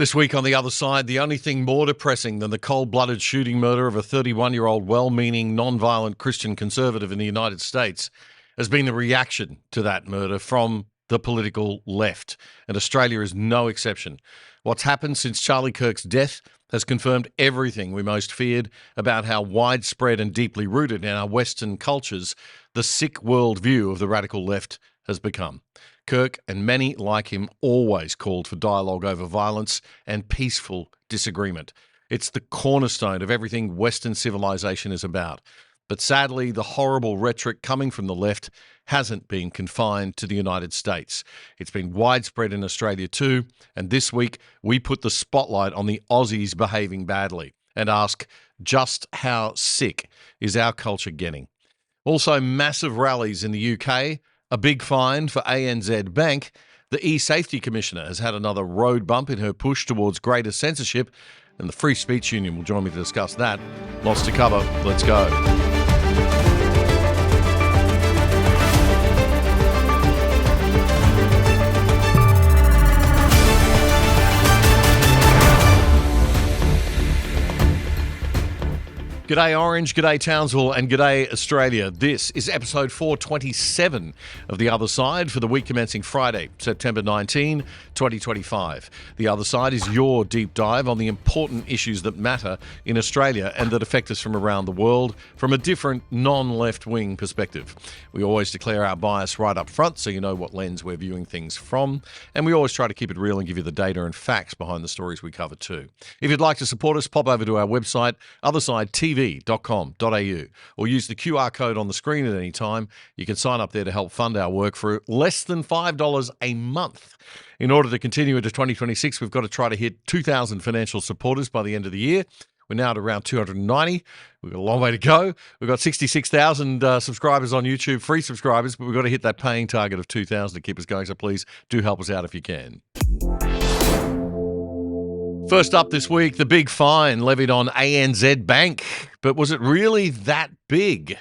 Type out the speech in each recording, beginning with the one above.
This week on the other side, the only thing more depressing than the cold-blooded shooting murder of a 31-year-old well-meaning, non-violent Christian conservative in the United States has been the reaction to that murder from the political left, and Australia is no exception. What's happened since Charlie Kirk's death has confirmed everything we most feared about how widespread and deeply rooted in our Western cultures the sick worldview of the radical left has become. Kirk and many like him always called for dialogue over violence and peaceful disagreement. It's the cornerstone of everything Western civilization is about. But sadly, the horrible rhetoric coming from the left hasn't been confined to the United States. It's been widespread in Australia too, and this week we put the spotlight on the Aussies behaving badly and ask, just how sick is our culture getting? Also, massive rallies in the UK, a big fine for ANZ Bank. The E-Safety Commissioner has had another road bump in her push towards greater censorship, and the Free Speech Union will join me to discuss that. Lots to cover. Let's go. G'day Orange, g'day Townsville, and g'day Australia. This is episode 427 of The Other Side for the week commencing Friday, September 19, 2025. The Other Side is your deep dive on the important issues that matter in Australia and that affect us from around the world from a different non-left-wing perspective. We always declare our bias right up front so you know what lens we're viewing things from, and we always try to keep it real and give you the data and facts behind the stories we cover too. If you'd like to support us, pop over to our website, othersidetv.com.au, or use the QR code on the screen at any time. You can sign up there to help fund our work for less than $5 a month. In order to continue into 2026, we've got to try to hit 2,000 financial supporters by the end of the year. We're now at around 290. We've got a long way to go. We've got 66,000 subscribers on YouTube, free subscribers, but we've got to hit that paying target of 2,000 to keep us going, so please do help us out if you can. First up this week, the big fine levied on ANZ Bank. But was it really that big?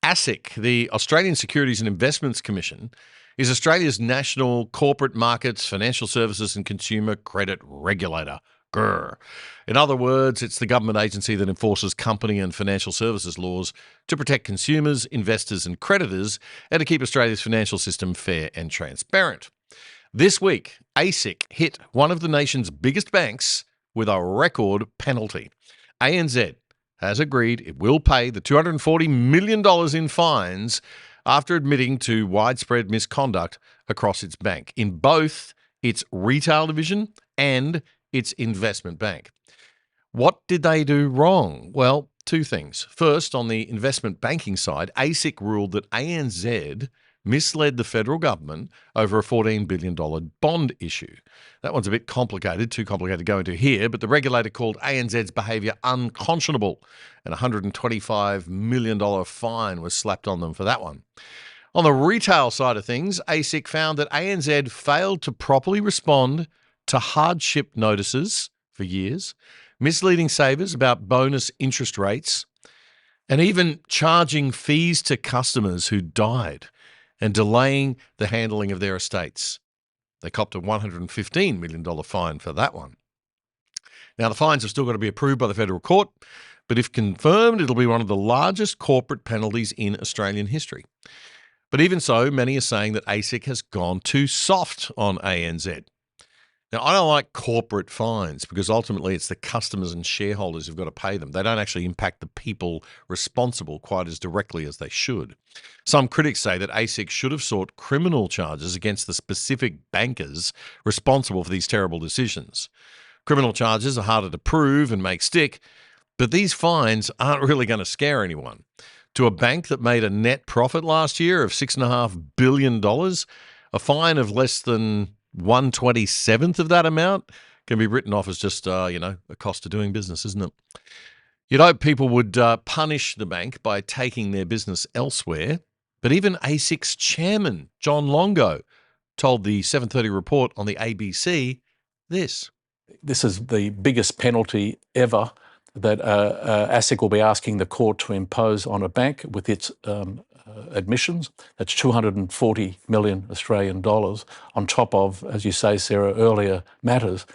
ASIC, the Australian Securities and Investments Commission, is Australia's national corporate markets, financial services and consumer credit regulator. Grr. In other words, it's the government agency that enforces company and financial services laws to protect consumers, investors and creditors and to keep Australia's financial system fair and transparent. This week, ASIC hit one of the nation's biggest banks with a record penalty. ANZ has agreed it will pay the $240 million in fines after admitting to widespread misconduct across its bank in both its retail division and its investment bank. What did they do wrong? Well, two things. First, on the investment banking side, ASIC ruled that ANZ misled the federal government over a $14 billion bond issue. That one's a bit complicated, too complicated to go into here, but the regulator called ANZ's behaviour unconscionable, and a $125 million fine was slapped on them for that one. On the retail side of things, ASIC found that ANZ failed to properly respond to hardship notices for years, misleading savers about bonus interest rates, and even charging fees to customers who died and delaying the handling of their estates. They copped a $115 million fine for that one. Now, the fines have still got to be approved by the federal court, but if confirmed, it'll be one of the largest corporate penalties in Australian history. But even so, many are saying that ASIC has gone too soft on ANZ. Now, I don't like corporate fines because ultimately it's the customers and shareholders who've got to pay them. They don't actually impact the people responsible quite as directly as they should. Some critics say that ASIC should have sought criminal charges against the specific bankers responsible for these terrible decisions. Criminal charges are harder to prove and make stick, but these fines aren't really going to scare anyone. To a bank that made a net profit last year of $6.5 billion, a fine of less than 1/27th of that amount can be written off as just, a cost of doing business, isn't it? You'd hope people would punish the bank by taking their business elsewhere. But even ASIC's chairman, John Longo, told the 7:30 report on the ABC this. This is the biggest penalty ever that ASIC will be asking the court to impose on a bank with its admissions. That's 240 million Australian dollars on top of, as you say, Sarah, earlier matters.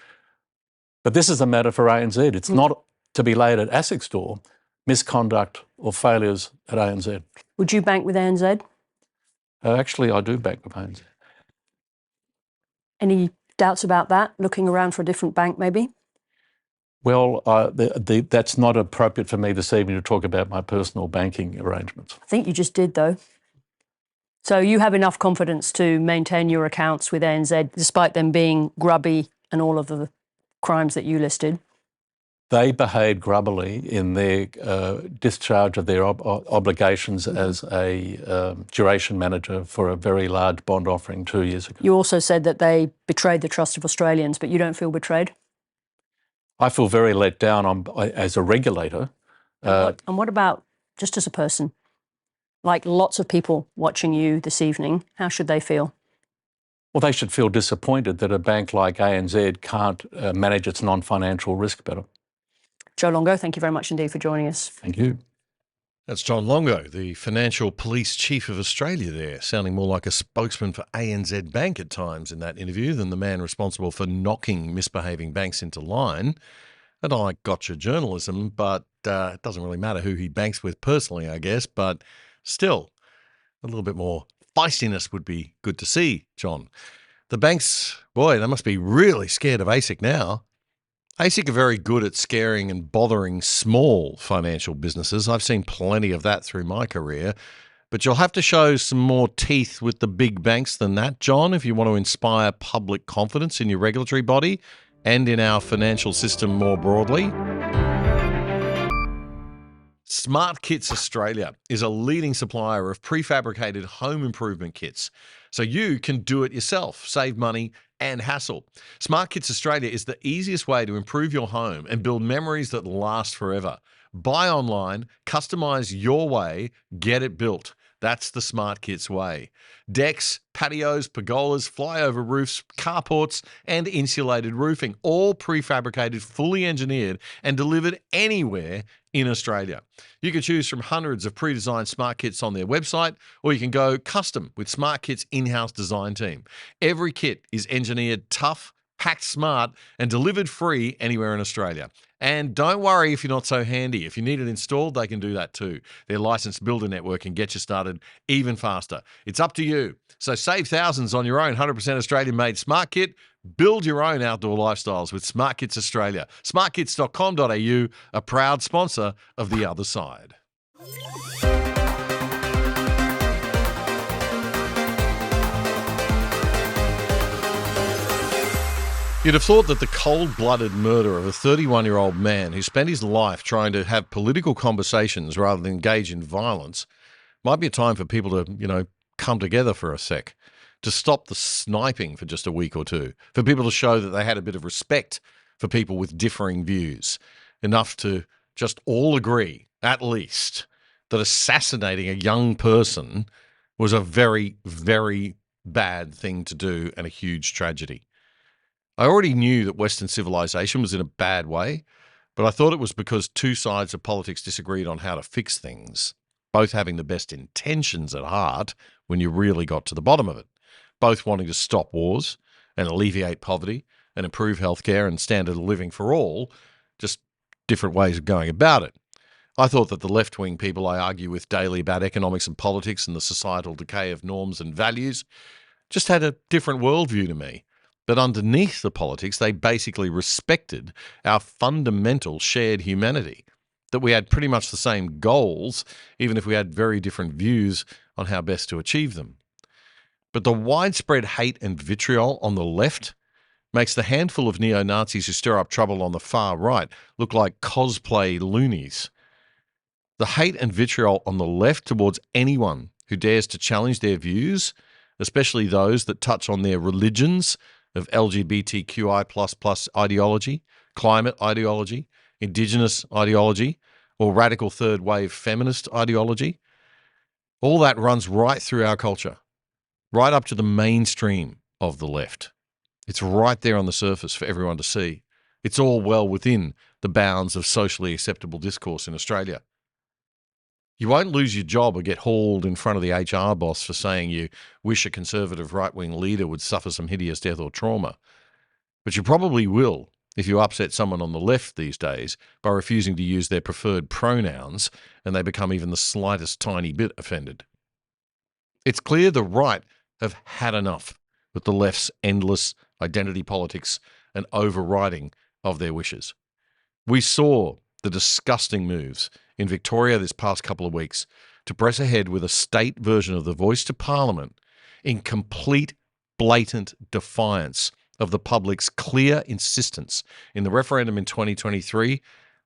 But this is a matter for ANZ. It's not to be laid at ASIC's door, misconduct or failures at ANZ. Would you bank with ANZ? Actually, I do bank with ANZ. Any doubts about that? Looking around for a different bank, maybe? Well, that's not appropriate for me this evening to talk about my personal banking arrangements. I think you just did, though. So you have enough confidence to maintain your accounts with ANZ, despite them being grubby and all of the crimes that you listed? They behaved grubbily in their discharge of their obligations as a duration manager for a very large bond offering 2 years ago. You also said that they betrayed the trust of Australians, but you don't feel betrayed? I feel very let down as a regulator. And what about just as a person? Like lots of people watching you this evening, how should they feel? Well, they should feel disappointed that a bank like ANZ can't manage its non-financial risk better. Joe Longo, thank you very much indeed for joining us. Thank you. That's John Longo, the Financial Police Chief of Australia there, sounding more like a spokesman for ANZ Bank at times in that interview than the man responsible for knocking misbehaving banks into line. And I gotcha journalism, but it doesn't really matter who he banks with personally, I guess. But still, a little bit more feistiness would be good to see, John. The banks, boy, they must be really scared of ASIC now. ASIC are very good at scaring and bothering small financial businesses. I've seen plenty of that through my career. But you'll have to show some more teeth with the big banks than that, John, if you want to inspire public confidence in your regulatory body and in our financial system more broadly. SmartKits Australia is a leading supplier of prefabricated home improvement kits, so you can do it yourself, save money and hassle. SmartKits Australia is the easiest way to improve your home and build memories that last forever. Buy online, customize your way, get it built. That's the SmartKits way. Decks, patios, pergolas, flyover roofs, carports, and insulated roofing, all prefabricated, fully engineered, and delivered anywhere in Australia. You can choose from hundreds of pre-designed smart kits on their website, or you can go custom with SmartKits' in-house design team. Every kit is engineered tough, packed smart, and delivered free anywhere in Australia. And don't worry if you're not so handy. If you need it installed, they can do that too. Their licensed builder network can get you started even faster. It's up to you. So save thousands on your own 100% Australian-made smart kit. Build your own outdoor lifestyles with SmartKits Australia. SmartKits.com.au, a proud sponsor of The Other Side. You'd have thought that the cold-blooded murder of a 31-year-old man who spent his life trying to have political conversations rather than engage in violence might be a time for people to, come together for a sec, to stop the sniping for just a week or two, for people to show that they had a bit of respect for people with differing views, enough to just all agree, at least, that assassinating a young person was a very, very bad thing to do and a huge tragedy. I already knew that Western civilization was in a bad way, but I thought it was because two sides of politics disagreed on how to fix things, both having the best intentions at heart when you really got to the bottom of it, both wanting to stop wars and alleviate poverty and improve healthcare and standard of living for all, just different ways of going about it. I thought that the left-wing people I argue with daily about economics and politics and the societal decay of norms and values just had a different worldview to me. But underneath the politics, they basically respected our fundamental shared humanity, that we had pretty much the same goals, even if we had very different views on how best to achieve them. But the widespread hate and vitriol on the left makes the handful of neo-Nazis who stir up trouble on the far right look like cosplay loonies. The hate and vitriol on the left towards anyone who dares to challenge their views, especially those that touch on their religions of LGBTQI++ ideology, climate ideology, Indigenous ideology, or radical third-wave feminist ideology, all that runs right through our culture, right up to the mainstream of the left. It's right there on the surface for everyone to see. It's all well within the bounds of socially acceptable discourse in Australia. You won't lose your job or get hauled in front of the HR boss for saying you wish a conservative right-wing leader would suffer some hideous death or trauma. But you probably will if you upset someone on the left these days by refusing to use their preferred pronouns and they become even the slightest tiny bit offended. It's clear the right have had enough with the left's endless identity politics and overriding of their wishes. We saw the disgusting moves in Victoria this past couple of weeks to press ahead with a state version of the Voice to Parliament in complete, blatant defiance of the public's clear insistence in the referendum in 2023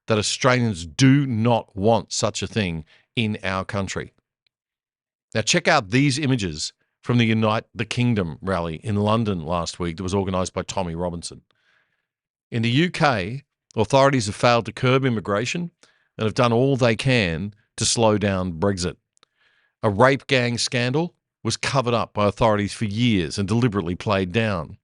that Australians do not want such a thing in our country. Now, check out these images from the Unite the Kingdom rally in London last week that was organised by Tommy Robinson. In the UK, authorities have failed to curb immigration and have done all they can to slow down Brexit. A rape gang scandal was covered up by authorities for years and deliberately played down.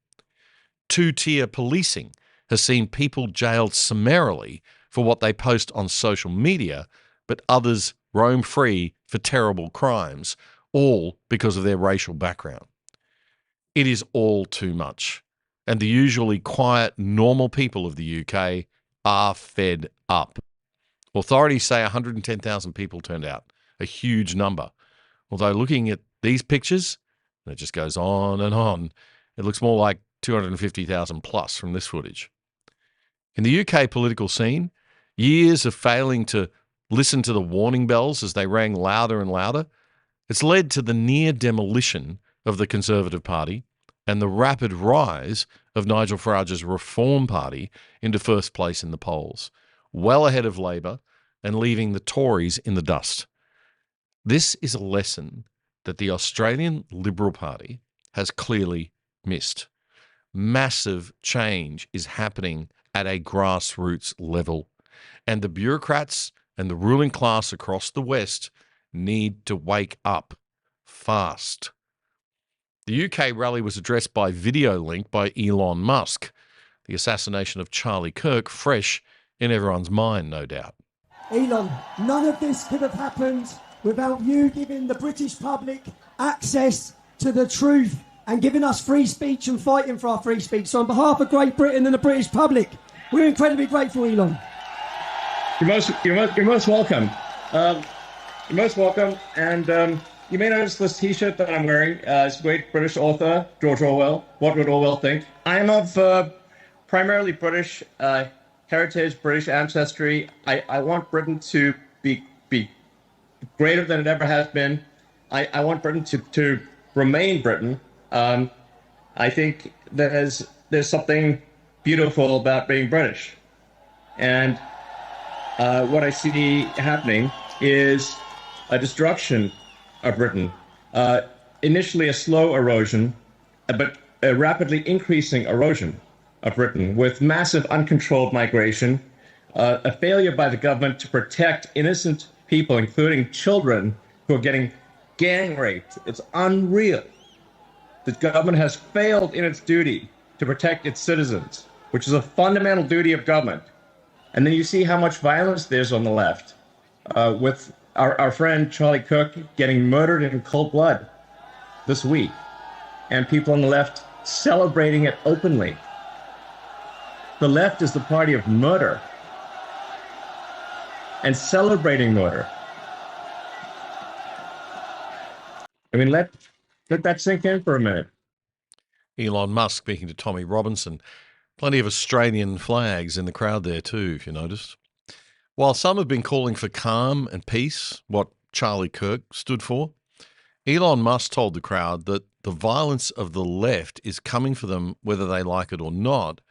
Two-tier policing has seen people jailed summarily for what they post on social media, but others roam free for terrible crimes, all because of their racial background. It is all too much, and the usually quiet, normal people of the UK are fed up. Authorities say 110,000 people turned out, a huge number. Although looking at these pictures, and it just goes on and on, it looks more like 250,000 plus from this footage. In the UK political scene, years of failing to listen to the warning bells as they rang louder and louder, it's led to the near demolition of the Conservative Party and the rapid rise of Nigel Farage's Reform Party into first place in the polls, well ahead of Labor and leaving the Tories in the dust. This is a lesson that the Australian Liberal Party has clearly missed. Massive change is happening at a grassroots level, and the bureaucrats and the ruling class across the West need to wake up fast. The UK rally was addressed by video link by Elon Musk, the assassination of Charlie Kirk fresh in everyone's mind, no doubt. Elon, none of this could have happened without you giving the British public access to the truth and giving us free speech and fighting for our free speech. So on behalf of Great Britain and the British public, we're incredibly grateful, Elon. You're most welcome. You're most welcome. And you may notice this T-shirt that I'm wearing. It's great British author George Orwell. What would Orwell think? I am of primarily British heritage, British ancestry. I want Britain to be greater than it ever has been. I want Britain to remain Britain. I think there's something beautiful about being British. And what I see happening is a destruction of Britain. Initially a slow erosion, but a rapidly increasing erosion of Britain with massive uncontrolled migration, a failure by the government to protect innocent people, including children who are getting gang raped. It's unreal. The government has failed in its duty to protect its citizens, which is a fundamental duty of government. And then you see how much violence there's on the left, with our friend Charlie Kirk getting murdered in cold blood this week, and people on the left celebrating it openly. The left is the party of murder and celebrating murder. I mean, let that sink in for a minute. Elon Musk speaking to Tommy Robinson. Plenty of Australian flags in the crowd there too, if you noticed. While some have been calling for calm and peace, what Charlie Kirk stood for, Elon Musk told the crowd that the violence of the left is coming for them whether they like it or not,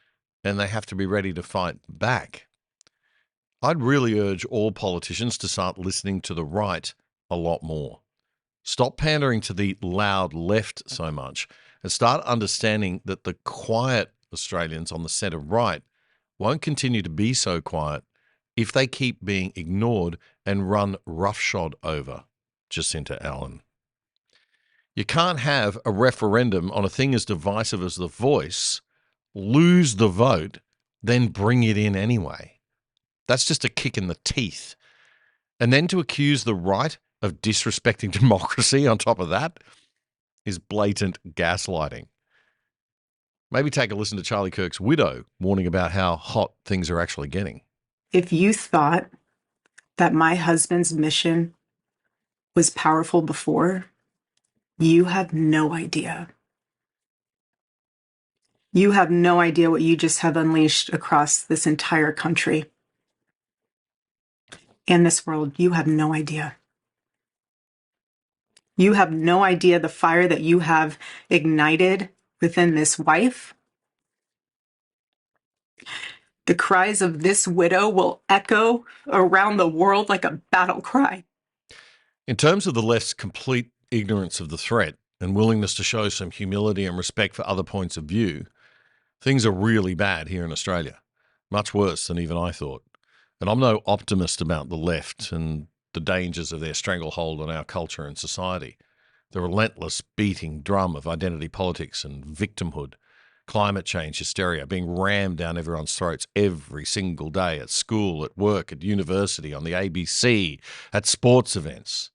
and they have to be ready to fight back. I'd really urge all politicians to start listening to the right a lot more. Stop pandering to the loud left so much and start understanding that the quiet Australians on the centre right won't continue to be so quiet if they keep being ignored and run roughshod over. Jacinta Allen. You can't have a referendum on a thing as divisive as the voice, lose the vote, then bring it in anyway. That's just a kick in the teeth. And then to accuse the right of disrespecting democracy on top of that is blatant gaslighting. Maybe take a listen to Charlie Kirk's widow warning about how hot things are actually getting. If you thought that my husband's mission was powerful before, you have no idea. You have no idea what you just have unleashed across this entire country and this world. You have no idea. You have no idea the fire that you have ignited within this wife. The cries of this widow will echo around the world like a battle cry. In terms of the left's complete ignorance of the threat and willingness to show some humility and respect for other points of view, things are really bad here in Australia, much worse than even I thought. And I'm no optimist about the left and the dangers of their stranglehold on our culture and society. The relentless beating drum of identity politics and victimhood, climate change hysteria being rammed down everyone's throats every single day at school, at work, at university, on the ABC, at sports events.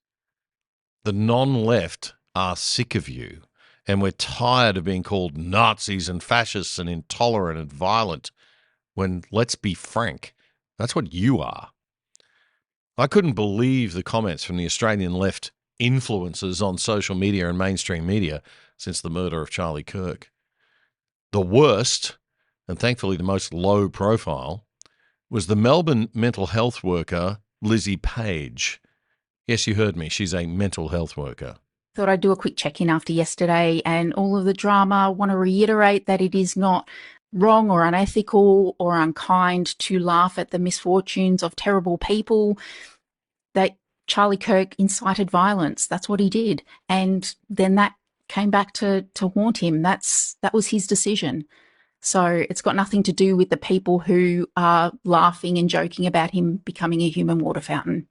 The non-left are sick of you, and we're tired of being called Nazis and fascists and intolerant and violent when, let's be frank, that's what you are. I couldn't believe the comments from the Australian left influencers on social media and mainstream media since the murder of Charlie Kirk. The worst, and thankfully the most low profile, was the Melbourne mental health worker, Lizzy Page. Yes, you heard me. She's a mental health worker. Thought I'd do a quick check-in after yesterday and all of the drama. I want to reiterate that it is not wrong or unethical or unkind to laugh at the misfortunes of terrible people. That Charlie Kirk incited violence. That's what he did. And then that came back to haunt him. That was his decision. So it's got nothing to do with the people who are laughing and joking about him becoming a human water fountain.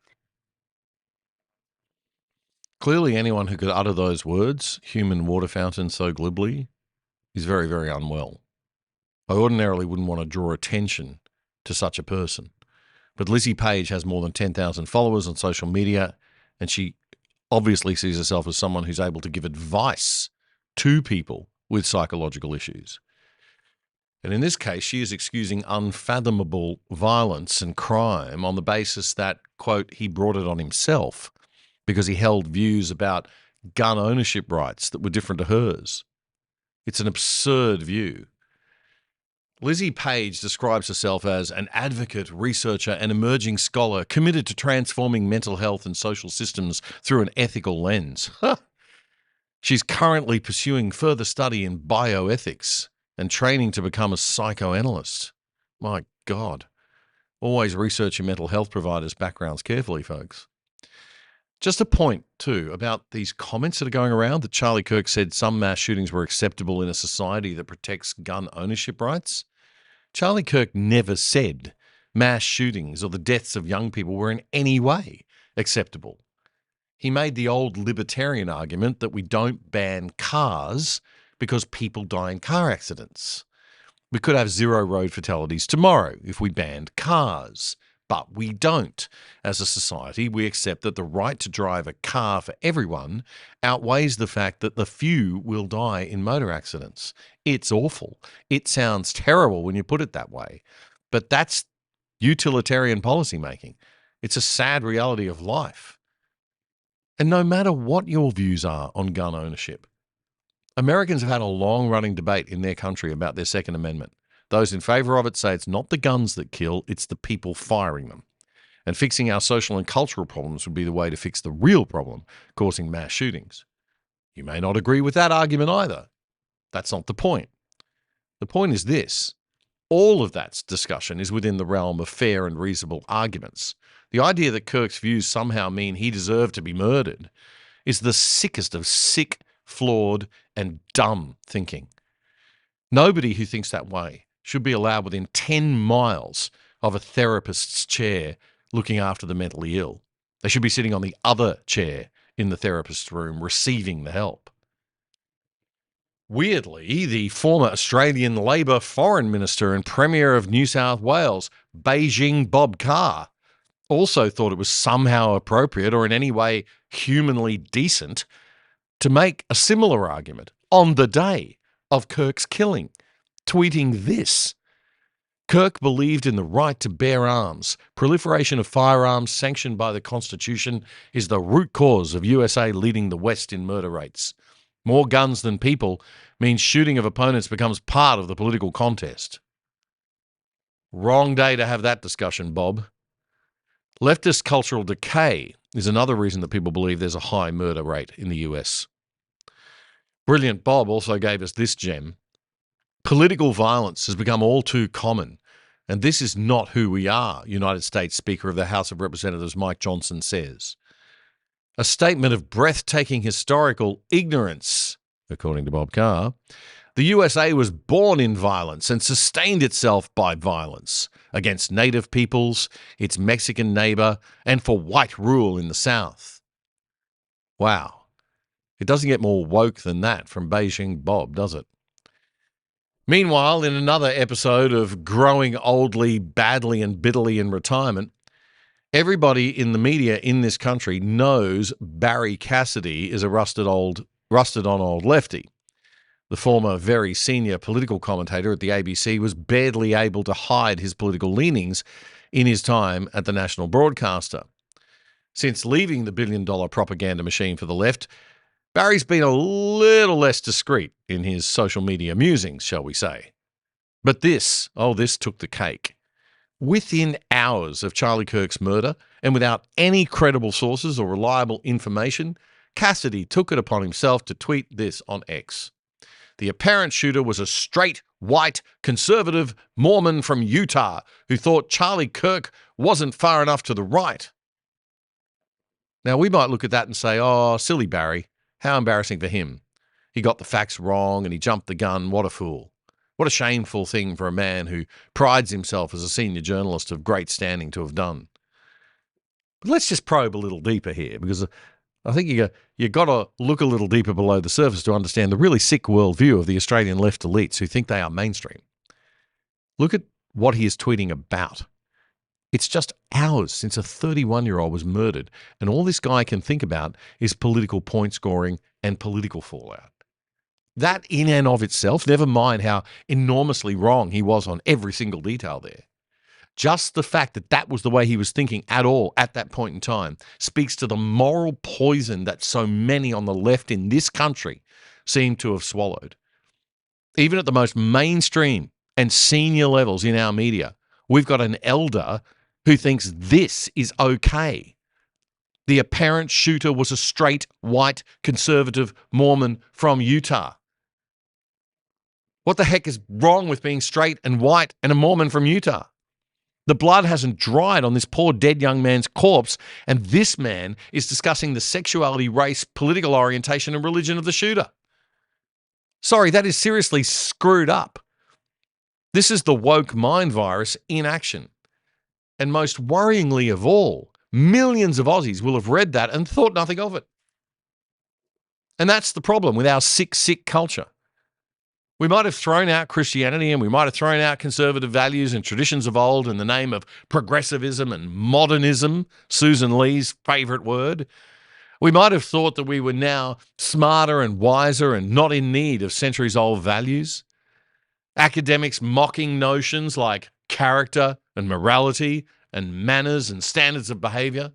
Clearly, anyone who could utter those words, human water fountain, so glibly, is very, very unwell. I ordinarily wouldn't want to draw attention to such a person. But Lizzy Page has more than 10,000 followers on social media, and she obviously sees herself as someone who's able to give advice to people with psychological issues. And in this case, she is excusing unfathomable violence and crime on the basis that, quote, he brought it on himself because he held views about gun ownership rights that were different to hers. It's an absurd view. Lizzy Page describes herself as an advocate, researcher, and emerging scholar committed to transforming mental health and social systems through an ethical lens. She's currently pursuing further study in bioethics and training to become a psychoanalyst. My God. Always research your mental health providers' backgrounds carefully, folks. Just a point, too, about these comments that are going around that Charlie Kirk said some mass shootings were acceptable in a society that protects gun ownership rights. Charlie Kirk never said mass shootings or the deaths of young people were in any way acceptable. He made the old libertarian argument that we don't ban cars because people die in car accidents. We could have 0 road fatalities tomorrow if we banned cars. But we don't. As a society, we accept that the right to drive a car for everyone outweighs the fact that the few will die in motor accidents. It's awful. It sounds terrible when you put it that way. But that's utilitarian policymaking. It's a sad reality of life. And no matter what your views are on gun ownership, Americans have had a long-running debate in their country about their Second Amendment. Those in favour of it say it's not the guns that kill, it's the people firing them. And fixing our social and cultural problems would be the way to fix the real problem, causing mass shootings. You may not agree with that argument either. That's not the point. The point is this. All of that discussion is within the realm of fair and reasonable arguments. The idea that Kirk's views somehow mean he deserved to be murdered is the sickest of sick, flawed, and dumb thinking. Nobody who thinks that way should be allowed within 10 miles of a therapist's chair looking after the mentally ill. They should be sitting on the other chair in the therapist's room receiving the help. Weirdly, the former Australian Labor Foreign Minister and Premier of New South Wales, Beijing Bob Carr, also thought it was somehow appropriate or in any way humanly decent to make a similar argument on the day of Kirk's killing. tweeting this. Kirk believed in the right to bear arms. Proliferation of firearms sanctioned by the Constitution is the root cause of USA leading the West in murder rates. More guns than people means shooting of opponents becomes part of the political contest. Wrong day to have that discussion, Bob. Leftist cultural decay is another reason that people believe there's a high murder rate in the US. Brilliant Bob also gave us this gem. Political violence has become all too common, and this is not who we are, United States Speaker of the House of Representatives Mike Johnson says. A statement of breathtaking historical ignorance, according to Bob Carr. The USA was born in violence and sustained itself by violence against native peoples, its Mexican neighbor, and for white rule in the South. Wow. It doesn't get more woke than that from Beijing Bob, does it? Meanwhile, in another episode of growing oldly, badly, and bitterly in retirement, everybody in the media in this country knows Barrie Cassidy is a rusted on old lefty. The former very senior political commentator at the ABC was barely able to hide his political leanings in his time at the national broadcaster. Since leaving the billion-dollar propaganda machine for the left, Barry's been a little less discreet in his social media musings, shall we say. But this took the cake. Within hours of Charlie Kirk's murder, and without any credible sources or reliable information, Cassidy took it upon himself to tweet this on X. The apparent shooter was a straight, white, conservative Mormon from Utah who thought Charlie Kirk wasn't far enough to the right. Now, we might look at that and say, oh, silly Barrie, how embarrassing for him. He got the facts wrong and he jumped the gun. What a fool. What a shameful thing for a man who prides himself as a senior journalist of great standing to have done. But let's just probe a little deeper here, because I think you got to look a little deeper below the surface to understand the really sick worldview of the Australian left elites who think they are mainstream. Look at what he is tweeting about. It's just hours since a 31-year-old was murdered, and all this guy can think about is political point scoring and political fallout. That in and of itself, never mind how enormously wrong he was on every single detail there. Just the fact that that was the way he was thinking at all at that point in time speaks to the moral poison that so many on the left in this country seem to have swallowed. Even at the most mainstream and senior levels in our media, we've got an elder who thinks this is okay. The apparent shooter was a straight, white, conservative Mormon from Utah. What the heck is wrong with being straight and white and a Mormon from Utah? The blood hasn't dried on this poor dead young man's corpse, and this man is discussing the sexuality, race, political orientation, and religion of the shooter. Sorry, that is seriously screwed up. This is the woke mind virus in action. And most worryingly of all, millions of Aussies will have read that and thought nothing of it. And that's the problem with our sick, sick culture. We might have thrown out Christianity and we might have thrown out conservative values and traditions of old in the name of progressivism and modernism, Susan Lee's favourite word. We might have thought that we were now smarter and wiser and not in need of centuries-old values. Academics mocking notions like character and morality and manners and standards of behaviour.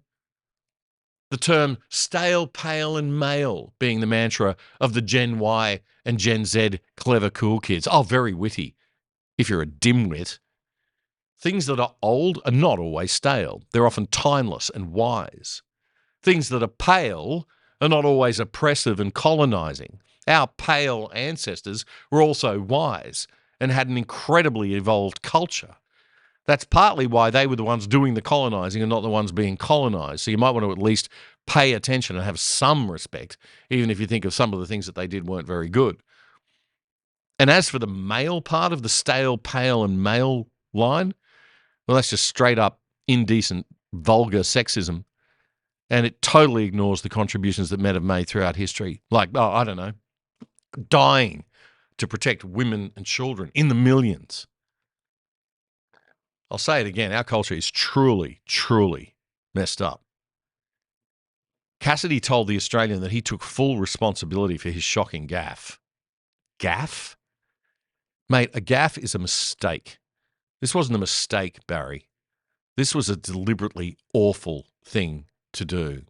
The term stale, pale and male being the mantra of the Gen Y and Gen Z clever cool kids. Oh, very witty if you're a dimwit. Things that are old are not always stale. They're often timeless and wise. Things that are pale are not always oppressive and colonising. Our pale ancestors were also wise and had an incredibly evolved culture. That's partly why they were the ones doing the colonising and not the ones being colonised. So you might want to at least pay attention and have some respect, even if you think of some of the things that they did weren't very good. And as for the male part of the stale, pale and male line, well, that's just straight up indecent, vulgar sexism. And it totally ignores the contributions that men have made throughout history. Like, dying to protect women and children in the millions. I'll say it again, our culture is truly, truly messed up. Cassidy told The Australian that he took full responsibility for his shocking gaffe. Gaffe? Mate, a gaffe is a mistake. This wasn't a mistake, Barrie. This was a deliberately awful thing to do.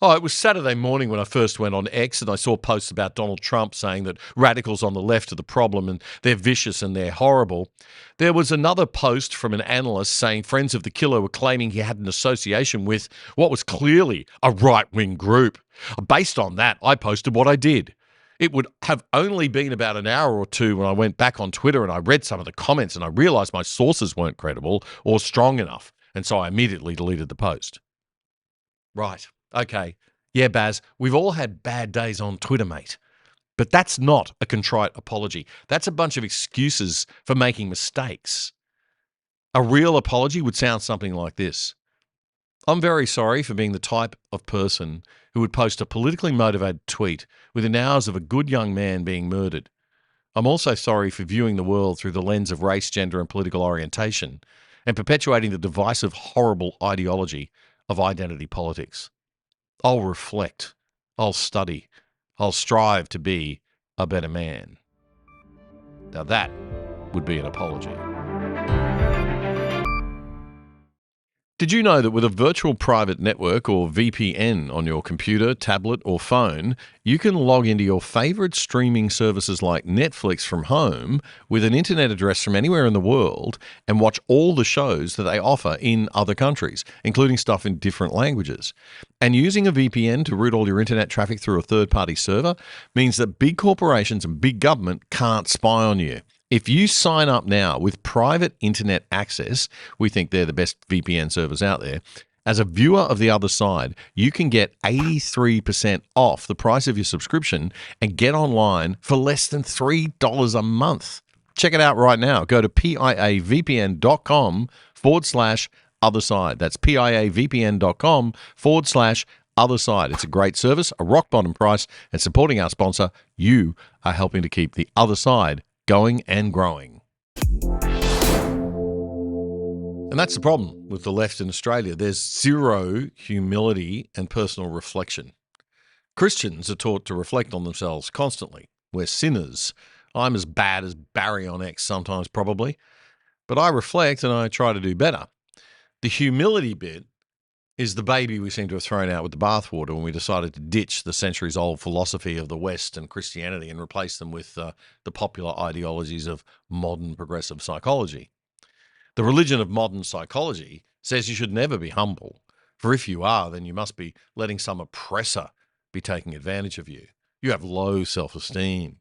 Oh, it was Saturday morning when I first went on X and I saw posts about Donald Trump saying that radicals on the left are the problem and they're vicious and they're horrible. There was another post from an analyst saying friends of the killer were claiming he had an association with what was clearly a right-wing group. Based on that, I posted what I did. It would have only been about an hour or two when I went back on Twitter and I read some of the comments and I realised my sources weren't credible or strong enough, and so I immediately deleted the post. Right. Okay. Yeah, Baz, we've all had bad days on Twitter, mate. But that's not a contrite apology. That's a bunch of excuses for making mistakes. A real apology would sound something like this. I'm very sorry for being the type of person who would post a politically motivated tweet within hours of a good young man being murdered. I'm also sorry for viewing the world through the lens of race, gender, and political orientation and perpetuating the divisive, horrible ideology of identity politics. I'll reflect. I'll study. I'll strive to be a better man. Now that would be an apology. Did you know that with a virtual private network or VPN on your computer, tablet, or phone, you can log into your favourite streaming services like Netflix from home with an internet address from anywhere in the world and watch all the shows that they offer in other countries, including stuff in different languages? And using a VPN to route all your internet traffic through a third-party server means that big corporations and big government can't spy on you. If you sign up now with private internet access, we think they're the best VPN servers out there, as a viewer of the other side, you can get 83% off the price of your subscription and get online for less than $3 a month. Check it out right now. Go to piavpn.com/other side. That's piavpn.com/other side. It's a great service, a rock bottom price, and supporting our sponsor, you are helping to keep the other side going and growing. And that's the problem with the left in Australia. There's zero humility and personal reflection. Christians are taught to reflect on themselves constantly. We're sinners. I'm as bad as Barrie on X sometimes, probably. But I reflect and I try to do better. The humility bit is the baby we seem to have thrown out with the bathwater when we decided to ditch the centuries-old philosophy of the West and Christianity and replace them with the popular ideologies of modern progressive psychology. The religion of modern psychology says you should never be humble, for if you are, then you must be letting some oppressor be taking advantage of you. You have low self-esteem.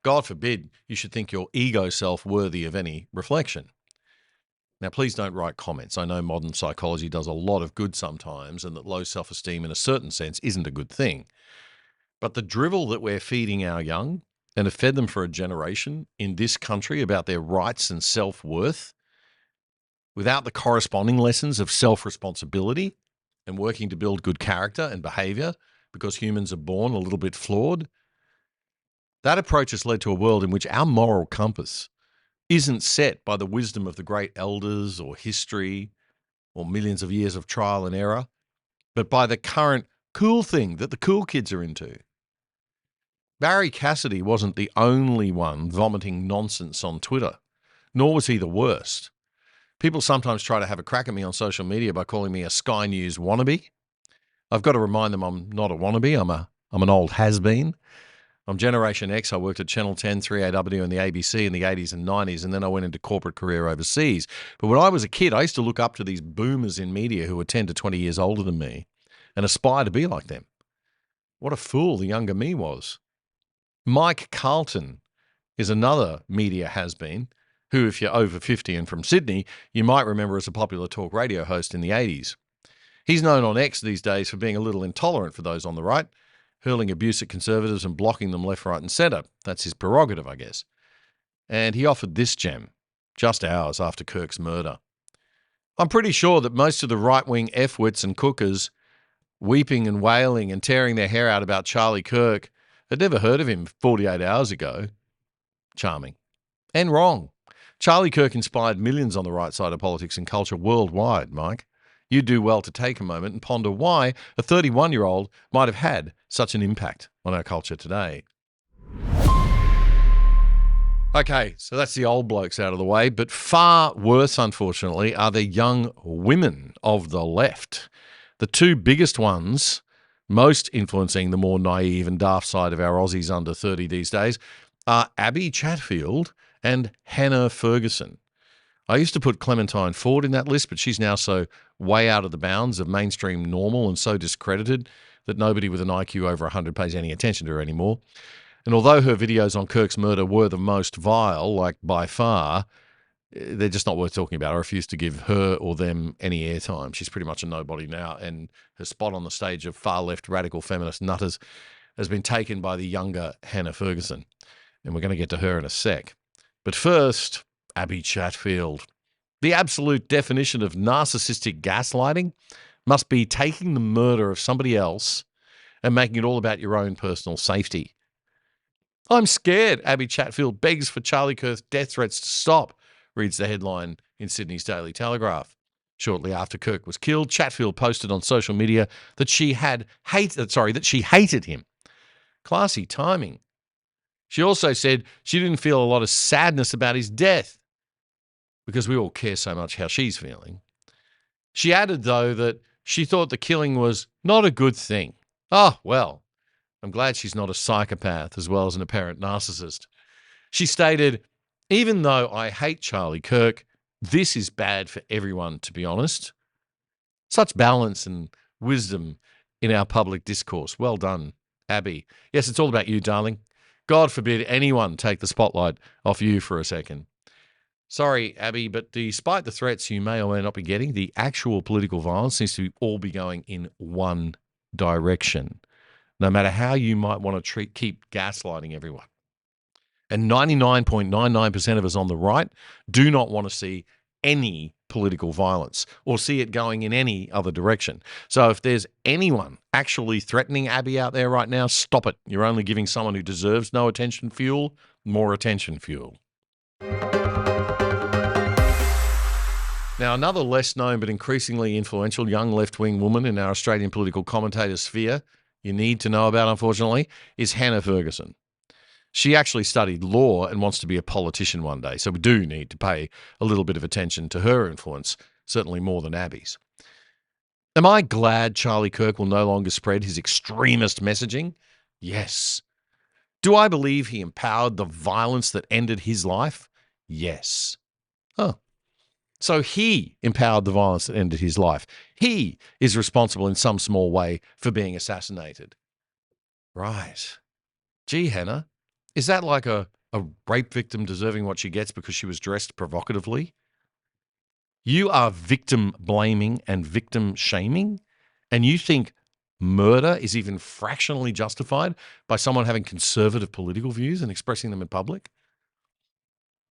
God forbid you should think your ego self worthy of any reflection. Now, please don't write comments. I know modern psychology does a lot of good sometimes and that low self-esteem in a certain sense isn't a good thing. But the drivel that we're feeding our young and have fed them for a generation in this country about their rights and self-worth without the corresponding lessons of self-responsibility and working to build good character and behaviour because humans are born a little bit flawed, that approach has led to a world in which our moral compass isn't set by the wisdom of the great elders or history or millions of years of trial and error, but by the current cool thing that the cool kids are into. Barrie Cassidy wasn't the only one vomiting nonsense on Twitter, nor was he the worst. People sometimes try to have a crack at me on social media by calling me a Sky News wannabe. I've got to remind them I'm not a wannabe, I'm an old has-been. I'm Generation X. I worked at Channel 10, 3AW and the ABC in the 80s and 90s, and then I went into corporate career overseas. But when I was a kid, I used to look up to these boomers in media who were 10 to 20 years older than me and aspire to be like them. What a fool the younger me was. Mike Carlton is another media has-been who, if you're over 50 and from Sydney, you might remember as a popular talk radio host in the 80s. He's known on X these days for being a little intolerant for those on the right, hurling abuse at conservatives and blocking them left, right and centre. That's his prerogative, I guess. And he offered this gem just hours after Kirk's murder. I'm pretty sure that most of the right-wing F-wits and cookers weeping and wailing and tearing their hair out about Charlie Kirk had never heard of him 48 hours ago. Charming. And wrong. Charlie Kirk inspired millions on the right side of politics and culture worldwide, Mike. You do well to take a moment and ponder why a 31-year-old might have had such an impact on our culture today. Okay, so that's the old blokes out of the way, but far worse, unfortunately, are the young women of the left. The two biggest ones, most influencing the more naive and daft side of our Aussies under 30 these days, are Abbie Chatfield and Hannah Ferguson. I used to put Clementine Ford in that list, but she's now so way out of the bounds of mainstream normal and so discredited that nobody with an IQ over 100 pays any attention to her anymore. And although her videos on Kirk's murder were the most vile, like by far, they're just not worth talking about. I refuse to give her or them any airtime. She's pretty much a nobody now, and her spot on the stage of far-left radical feminist nutters has been taken by the younger Hannah Ferguson. And we're going to get to her in a sec. But first, Abbie Chatfield. The absolute definition of narcissistic gaslighting must be taking the murder of somebody else and making it all about your own personal safety. I'm scared, Abbie Chatfield begs for Charlie Kirk's death threats to stop, reads the headline in Sydney's Daily Telegraph. Shortly after Kirk was killed, Chatfield posted on social media that she hated him. Classy timing. She also said she didn't feel a lot of sadness about his death because we all care so much how she's feeling. She added, though, that she thought the killing was not a good thing. Oh, well, I'm glad she's not a psychopath as well as an apparent narcissist. She stated, even though I hate Charlie Kirk, this is bad for everyone, to be honest. Such balance and wisdom in our public discourse. Well done, Abbie. Yes, it's all about you, darling. God forbid anyone take the spotlight off you for a second. Sorry, Abbie, but despite the threats you may or may not be getting, the actual political violence seems to all be going in one direction, no matter how you might want to keep gaslighting everyone. And 99.99% of us on the right do not want to see any political violence or see it going in any other direction. So if there's anyone actually threatening Abbie out there right now, stop it. You're only giving someone who deserves no attention fuel more attention fuel. Now, another less known but increasingly influential young left-wing woman in our Australian political commentator sphere you need to know about, unfortunately, is Hannah Ferguson. She actually studied law and wants to be a politician one day, so we do need to pay a little bit of attention to her influence, certainly more than Abbie's. Am I glad Charlie Kirk will no longer spread his extremist messaging? Yes. Do I believe he empowered the violence that ended his life? Yes. Oh. So he empowered the violence that ended his life. He is responsible in some small way for being assassinated. Right. Gee, Hannah, is that like a rape victim deserving what she gets because she was dressed provocatively? You are victim blaming and victim shaming, and you think murder is even fractionally justified by someone having conservative political views and expressing them in public?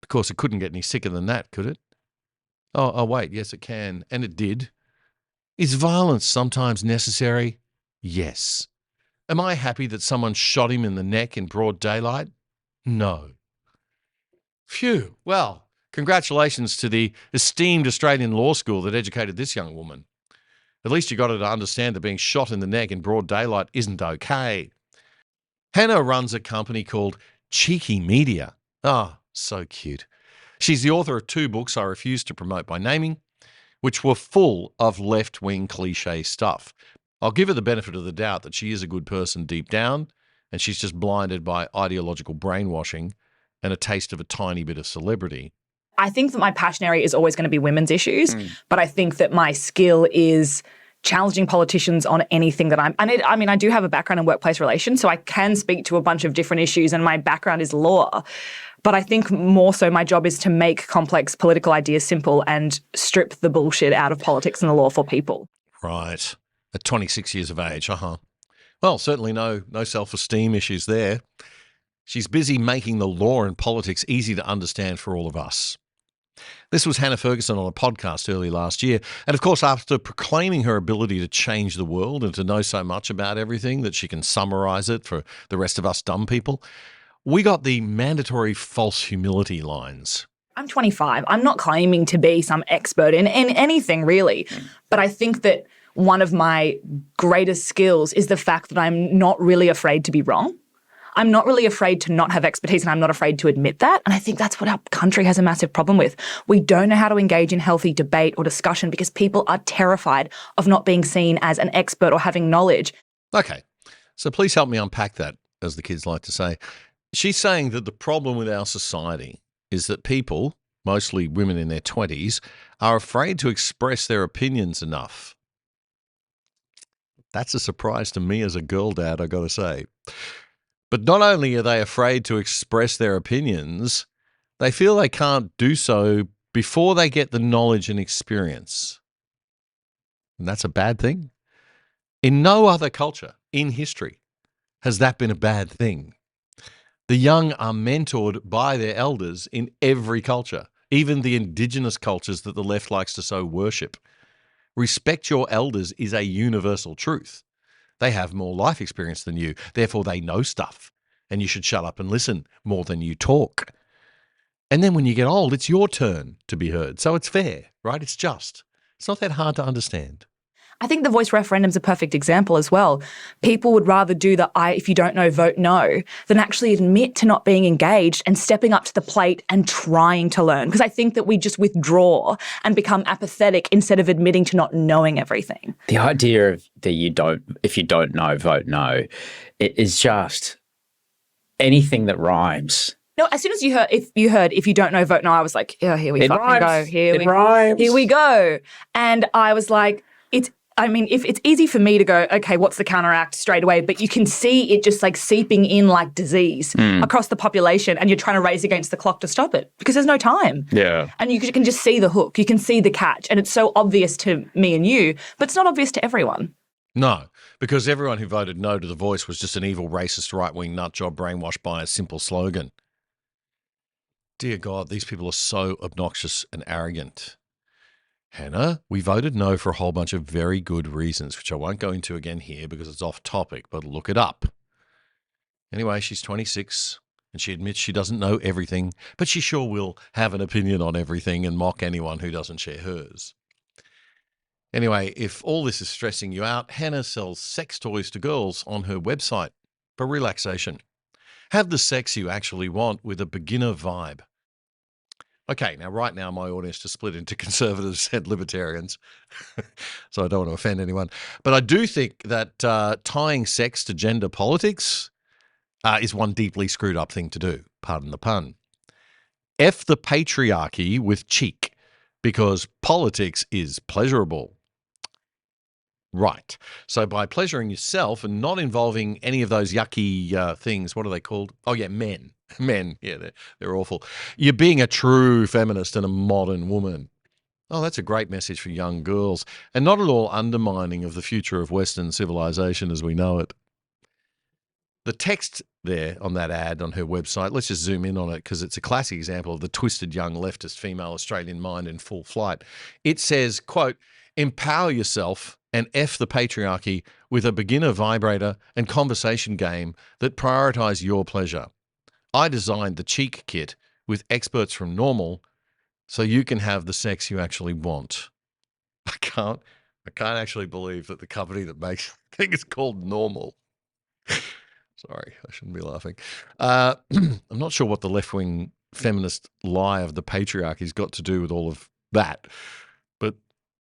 Of course, it couldn't get any sicker than that, could it? Oh, wait, yes, it can. And it did. Is violence sometimes necessary? Yes. Am I happy that someone shot him in the neck in broad daylight? No. Phew. Well, congratulations to the esteemed Australian law school that educated this young woman. At least you got her to understand that being shot in the neck in broad daylight isn't okay. Hannah runs a company called Cheeky Media. Oh, so cute. She's the author of 2 books I refuse to promote by naming, which were full of left-wing cliche stuff. I'll give her the benefit of the doubt that she is a good person deep down, and she's just blinded by ideological brainwashing and a taste of a tiny bit of celebrity. I think that my passion area is always going to be women's issues, but I think that my skill is challenging politicians on anything that I do have a background in workplace relations, so I can speak to a bunch of different issues, and my background is law. But I think more so my job is to make complex political ideas simple and strip the bullshit out of politics and the law for people. Right. At 26 years of age, Well, certainly no self-esteem issues there. She's busy making the law and politics easy to understand for all of us. This was Hannah Ferguson on a podcast early last year. And of course, after proclaiming her ability to change the world and to know so much about everything that she can summarize it for the rest of us dumb people, we got the mandatory false humility lines. I'm 25. I'm not claiming to be some expert in anything really, but I think that one of my greatest skills is the fact that I'm not really afraid to be wrong. I'm not really afraid to not have expertise, and I'm not afraid to admit that. And I think that's what our country has a massive problem with. We don't know how to engage in healthy debate or discussion because people are terrified of not being seen as an expert or having knowledge. Okay, so please help me unpack that, as the kids like to say. She's saying that the problem with our society is that people, mostly women in their 20s, are afraid to express their opinions enough. That's a surprise to me as a girl dad, I got to say. But not only are they afraid to express their opinions, they feel they can't do so before they get the knowledge and experience. And that's a bad thing. In no other culture in history has that been a bad thing. The young are mentored by their elders in every culture, even the indigenous cultures that the left likes to so worship. Respect your elders is a universal truth. They have more life experience than you, therefore they know stuff, and you should shut up and listen more than you talk. And then when you get old, it's your turn to be heard. So it's fair, right? It's just. It's not that hard to understand. I think the voice referendum's a perfect example as well. People would rather do the if you don't know, vote no, than actually admit to not being engaged and stepping up to the plate and trying to learn. Because I think that we just withdraw and become apathetic instead of admitting to not knowing everything. The idea of that if you don't know, vote no, it is just anything that rhymes. No, as soon as you heard if you don't know, vote no, I was like, oh, here we fucking go. Here we go. And I was like, if it's easy for me to go, okay, what's the counteract straight away? But you can see it just like seeping in like disease across the population, and you're trying to race against the clock to stop it because there's no time. Yeah. And you can just see the hook. You can see the catch. And it's so obvious to me and you, but it's not obvious to everyone. No, because everyone who voted no to the voice was just an evil, racist, right-wing nutjob brainwashed by a simple slogan. Dear God, these people are so obnoxious and arrogant. Hannah, we voted no for a whole bunch of very good reasons, which I won't go into again here because it's off topic, but look it up. Anyway, she's 26 and she admits she doesn't know everything, but she sure will have an opinion on everything and mock anyone who doesn't share hers. Anyway, if all this is stressing you out, Hannah sells sex toys to girls on her website for relaxation. Have the sex you actually want with a beginner vibe. Okay, now right now my audience is split into conservatives and libertarians, so I don't want to offend anyone. But I do think that tying sex to gender politics is one deeply screwed up thing to do, pardon the pun. F the patriarchy with cheek, because politics is pleasurable. Right. So by pleasuring yourself and not involving any of those yucky things, what are they called? Oh, yeah, men. Men, yeah, they're awful. You're being a true feminist and a modern woman. Oh, that's a great message for young girls, and not at all undermining of the future of Western civilization as we know it. The text there on that ad on her website, let's just zoom in on it because it's a classic example of the twisted young leftist female Australian mind in full flight. It says, quote, empower yourself and F the patriarchy with a beginner vibrator and conversation game that prioritise your pleasure. I designed the cheek kit with experts from Normal so you can have the sex you actually want. I can't actually believe that the company that makes the thing is called Normal. Sorry, I shouldn't be laughing. I'm not sure what the left-wing feminist lie of the patriarchy's got to do with all of that, but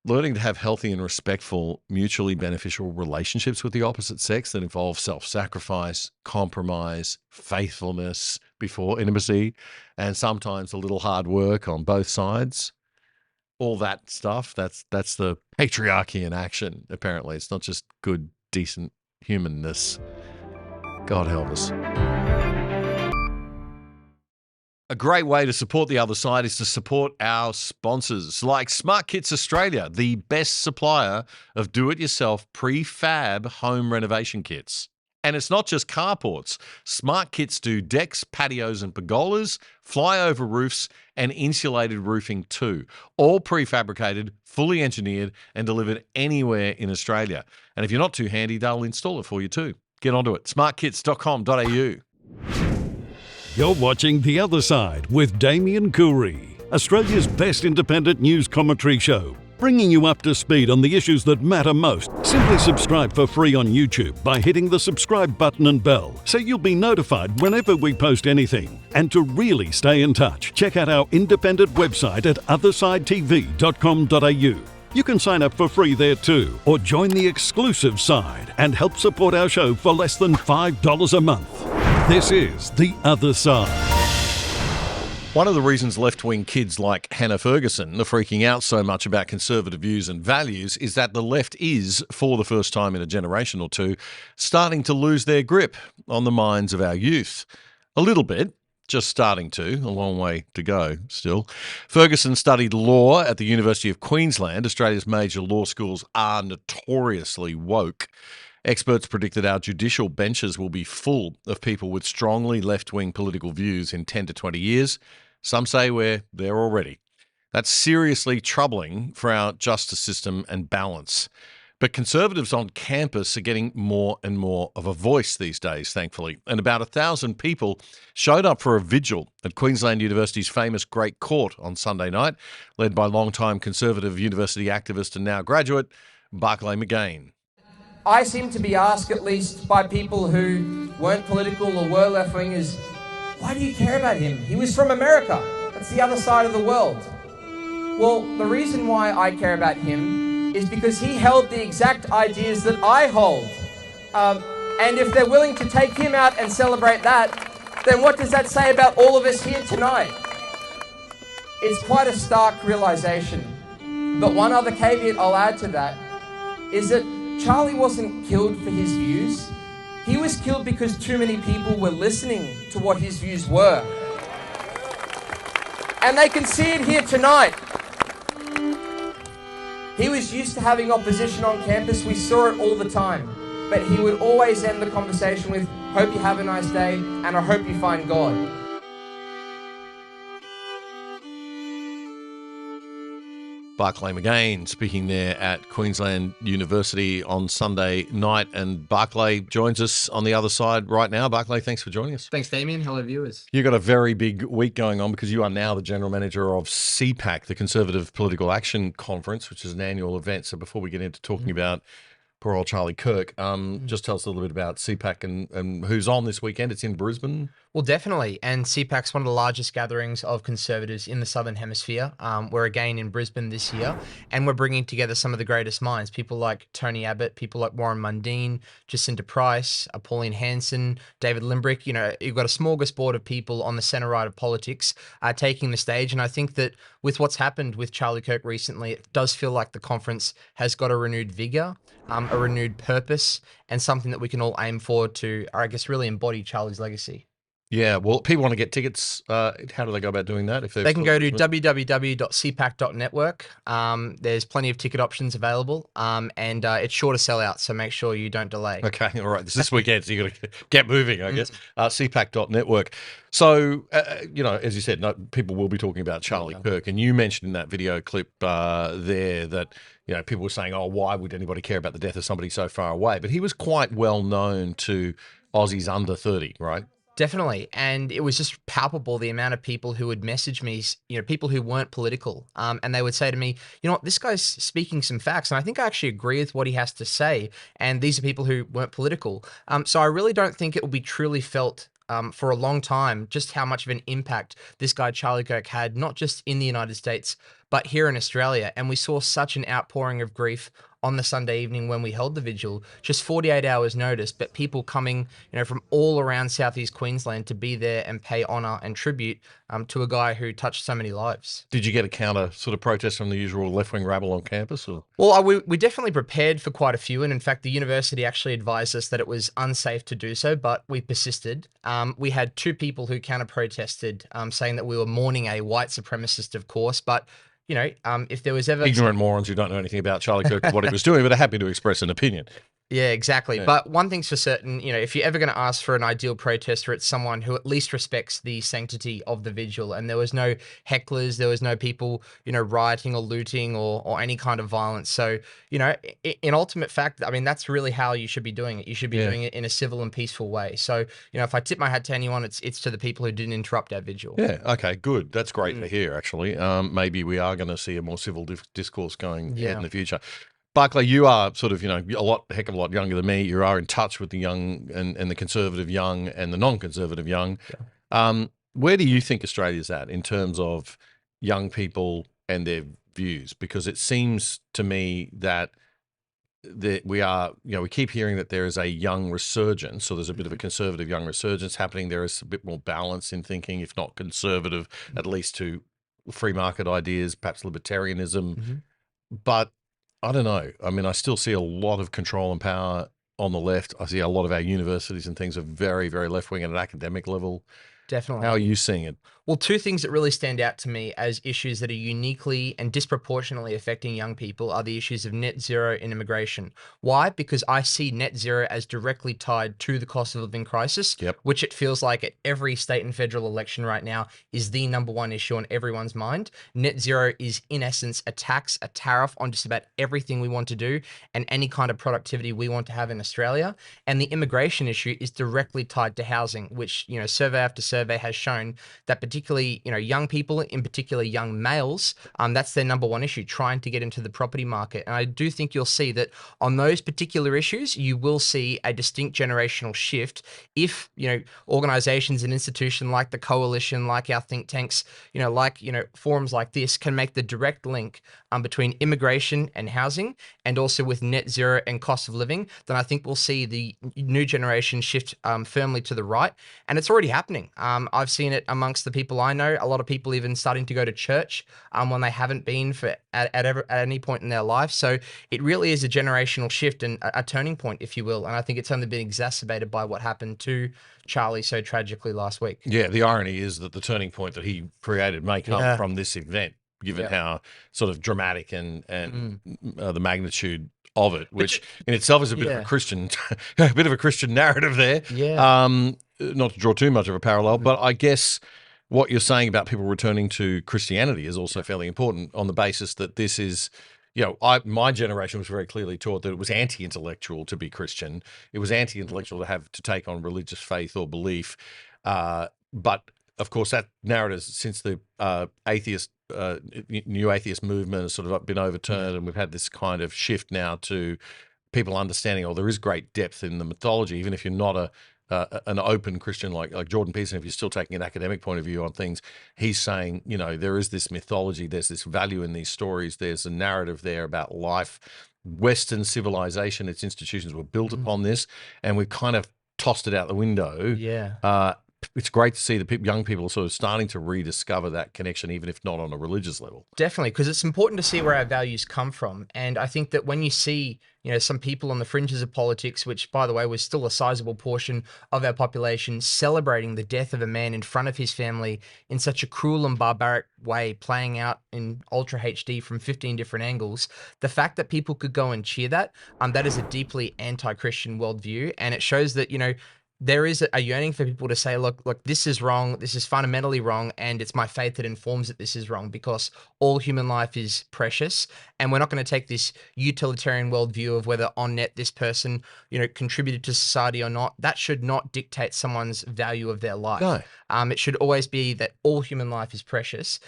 learning to have healthy and respectful, mutually beneficial relationships with the opposite sex that involve self-sacrifice, compromise, faithfulness before intimacy, and sometimes a little hard work on both sides. All that stuff, that's the patriarchy in action, apparently. It's not just good, decent humanness. God help us. A great way to support the other side is to support our sponsors like SmartKits Australia, the best supplier of do-it-yourself prefab home renovation kits. And it's not just carports. SmartKits do decks, patios and pergolas, flyover roofs and insulated roofing too. All prefabricated, fully engineered and delivered anywhere in Australia. And if you're not too handy, they'll install it for you too. Get onto it. smartkits.com.au. You're watching The Other Side with Damien Coorey, Australia's best independent news commentary show. bringing you up to speed on the issues that matter most. Simply subscribe for free on YouTube by hitting the subscribe button and bell, so you'll be notified whenever we post anything. And to really stay in touch, check out our independent website at othersidetv.com.au. You can sign up for free there too, or join the exclusive side and help support our show for less than $5 a month. This is The Other Side. One of the reasons left-wing kids like Hannah Ferguson are freaking out so much about conservative views and values is that the left is, for the first time in a generation or two, starting to lose their grip on the minds of our youth. A little bit. Just starting to, a long way to go still. Ferguson studied law at the University of Queensland. Australia's major law schools are notoriously woke. Experts predict that our judicial benches will be full of people with strongly left-wing political views in 10 to 20 years. Some say we're there already. That's seriously troubling for our justice system and balance. But conservatives on campus are getting more and more of a voice these days, thankfully. And about 1,000 people showed up for a vigil at Queensland University's famous Great Court on Sunday night, led by longtime Conservative university activist and now graduate, Barclay McGain. I seem to be asked, at least by people who weren't political or were left-wingers, why do you care about him? He was from America. That's the other side of the world. Well, the reason why I care about him is because he held the exact ideas that I hold. And if they're willing to take him out and celebrate that, then what does that say about all of us here tonight? It's quite a stark realization. But one other caveat I'll add to that is that Charlie wasn't killed for his views. He was killed because too many people were listening to what his views were. And they can see it here tonight. He was used to having opposition on campus. We saw it all the time. But he would always end the conversation with, hope you have a nice day, and I hope you find God. Barclay McGain speaking there at Queensland University on Sunday night. And Barclay joins us on the other side right now. Barclay, thanks for joining us. Thanks, Damien. Hello, viewers. You've got a very big week going on because you are now the General Manager of CPAC, the Conservative Political Action Conference, which is an annual event. So before we get into talking about poor old Charlie Kirk, just tell us a little bit about CPAC and who's on this weekend. It's in Brisbane. Well, definitely. And CPAC's one of the largest gatherings of Conservatives in the Southern Hemisphere. We're again in Brisbane this year, and we're bringing together some of the greatest minds, people like Tony Abbott, people like Warren Mundine, Jacinta Price, Pauline Hanson, David Limbrick. You know, you've got a smorgasbord of people on the centre right of politics taking the stage. And I think that with what's happened with Charlie Kirk recently, it does feel like the conference has got a renewed vigour, a renewed purpose, and something that we can all aim for to, I guess, really embody Charlie's legacy. Yeah, well, people want to get tickets. How do they go about doing that? They can go to www.cpac.network. There's plenty of ticket options available, and it's sure to sell out, so make sure you don't delay. Okay, all right. This weekend, so you've got to get moving, I guess. cpac.network. So, you know, as you said, people will be talking about Charlie Kirk, and you mentioned in that video clip there that, you know, people were saying, oh, why would anybody care about the death of somebody so far away? But he was quite well known to Aussies under 30, right? Definitely. And it was just palpable, the amount of people who would message me, you know, people who weren't political. And they would say to me, you know what, this guy's speaking some facts. And I think I actually agree with what he has to say. And these are people who weren't political. So I really don't think it will be truly felt for a long time just how much of an impact this guy Charlie Kirk had, not just in the United States, but here in Australia. And we saw such an outpouring of grief on the Sunday evening when we held the vigil, just 48 hours notice, but people coming, you know, from all around Southeast Queensland to be there and pay honour and tribute to a guy who touched so many lives. Did you get a counter sort of protest from the usual left-wing rabble on campus? Or? Well, we definitely prepared for quite a few, and in fact, the university actually advised us that it was unsafe to do so, but we persisted. We had two people who counter-protested, saying that we were mourning a white supremacist, of course, but you know, if there was ever... Ignorant morons who don't know anything about Charlie Kirk and what he was doing, but are happy to express an opinion. Yeah, exactly. Yeah. But one thing's for certain, if you're ever going to ask for an ideal protester, it's someone who at least respects the sanctity of the vigil. And there was no hecklers, there was no people, rioting or looting or any kind of violence. So, in ultimate fact, I mean, that's really how you should be doing it. You should be doing it in a civil and peaceful way. So, if I tip my hat to anyone, it's to the people who didn't interrupt our vigil. Yeah. Okay. Good. That's great to hear. Actually, maybe we are going to see a more civil discourse going ahead in the future. Barclay, you are sort of, a heck of a lot younger than me. You are in touch with the young and the conservative young and the non-conservative young. Yeah. Where do you think Australia's at in terms of young people and their views? Because it seems to me that we are, we keep hearing that there is a young resurgence. So there's a bit of a conservative young resurgence happening. There is a bit more balance in thinking, if not conservative, at least to free market ideas, perhaps libertarianism. But I don't know. I mean, I still see a lot of control and power on the left. I see a lot of our universities and things are very, very left-wing at an academic level. Definitely. How are you seeing it? Well, two things that really stand out to me as issues that are uniquely and disproportionately affecting young people are the issues of net zero and immigration. Why? Because I see net zero as directly tied to the cost of living crisis, which it feels like at every state and federal election right now is the number one issue on everyone's mind. Net zero is, in essence, a tax, a tariff on just about everything we want to do and any kind of productivity we want to have in Australia. And the immigration issue is directly tied to housing, which, survey after survey has shown that particularly, young people, in particular young males, that's their number one issue, trying to get into the property market. And I do think you'll see that on those particular issues, you will see a distinct generational shift if, organizations and institutions like the Coalition, like our think tanks, forums like this can make the direct link between immigration and housing and also with net zero and cost of living, then I think we'll see the new generation shift firmly to the right. And it's already happening. I've seen it amongst the people I know, a lot of people even starting to go to church when they haven't been at any point in their life. So it really is a generational shift and a turning point, if you will. And I think it's only been exacerbated by what happened to Charlie so tragically last week. Yeah, the irony is that the turning point that he created may come from this event, given how sort of dramatic and the magnitude of it, which in itself is a bit of a Christian, narrative there. Yeah. Not to draw too much of a parallel, but I guess what you're saying about people returning to Christianity is also fairly important on the basis that this is, my generation was very clearly taught that it was anti-intellectual to be Christian. It was anti-intellectual to have to take on religious faith or belief. But of course, that narrative since the new atheist movement has sort of been overturned, and we've had this kind of shift now to people understanding, there is great depth in the mythology, even if you're not an open Christian like Jordan Peterson, if you're still taking an academic point of view on things, he's saying, there is this mythology, there's this value in these stories, there's a narrative there about life. Western civilization, its institutions were built upon this, and we've kind of tossed it out the window. Yeah. It's great to see the young people are sort of starting to rediscover that connection, even if not on a religious level. Definitely, because it's important to see where our values come from. And I think that when you see, some people on the fringes of politics, which, by the way, was still a sizable portion of our population, celebrating the death of a man in front of his family in such a cruel and barbaric way, playing out in Ultra HD from 15 different angles, the fact that people could go and cheer that, that is a deeply anti-Christian worldview. And it shows that, there is a yearning for people to say, look, this is wrong. This is fundamentally wrong. And it's my faith that informs that this is wrong, because all human life is precious. And we're not going to take this utilitarian worldview of whether on net this person, contributed to society or not. That should not dictate someone's value of their life. No. It should always be that all human life is precious,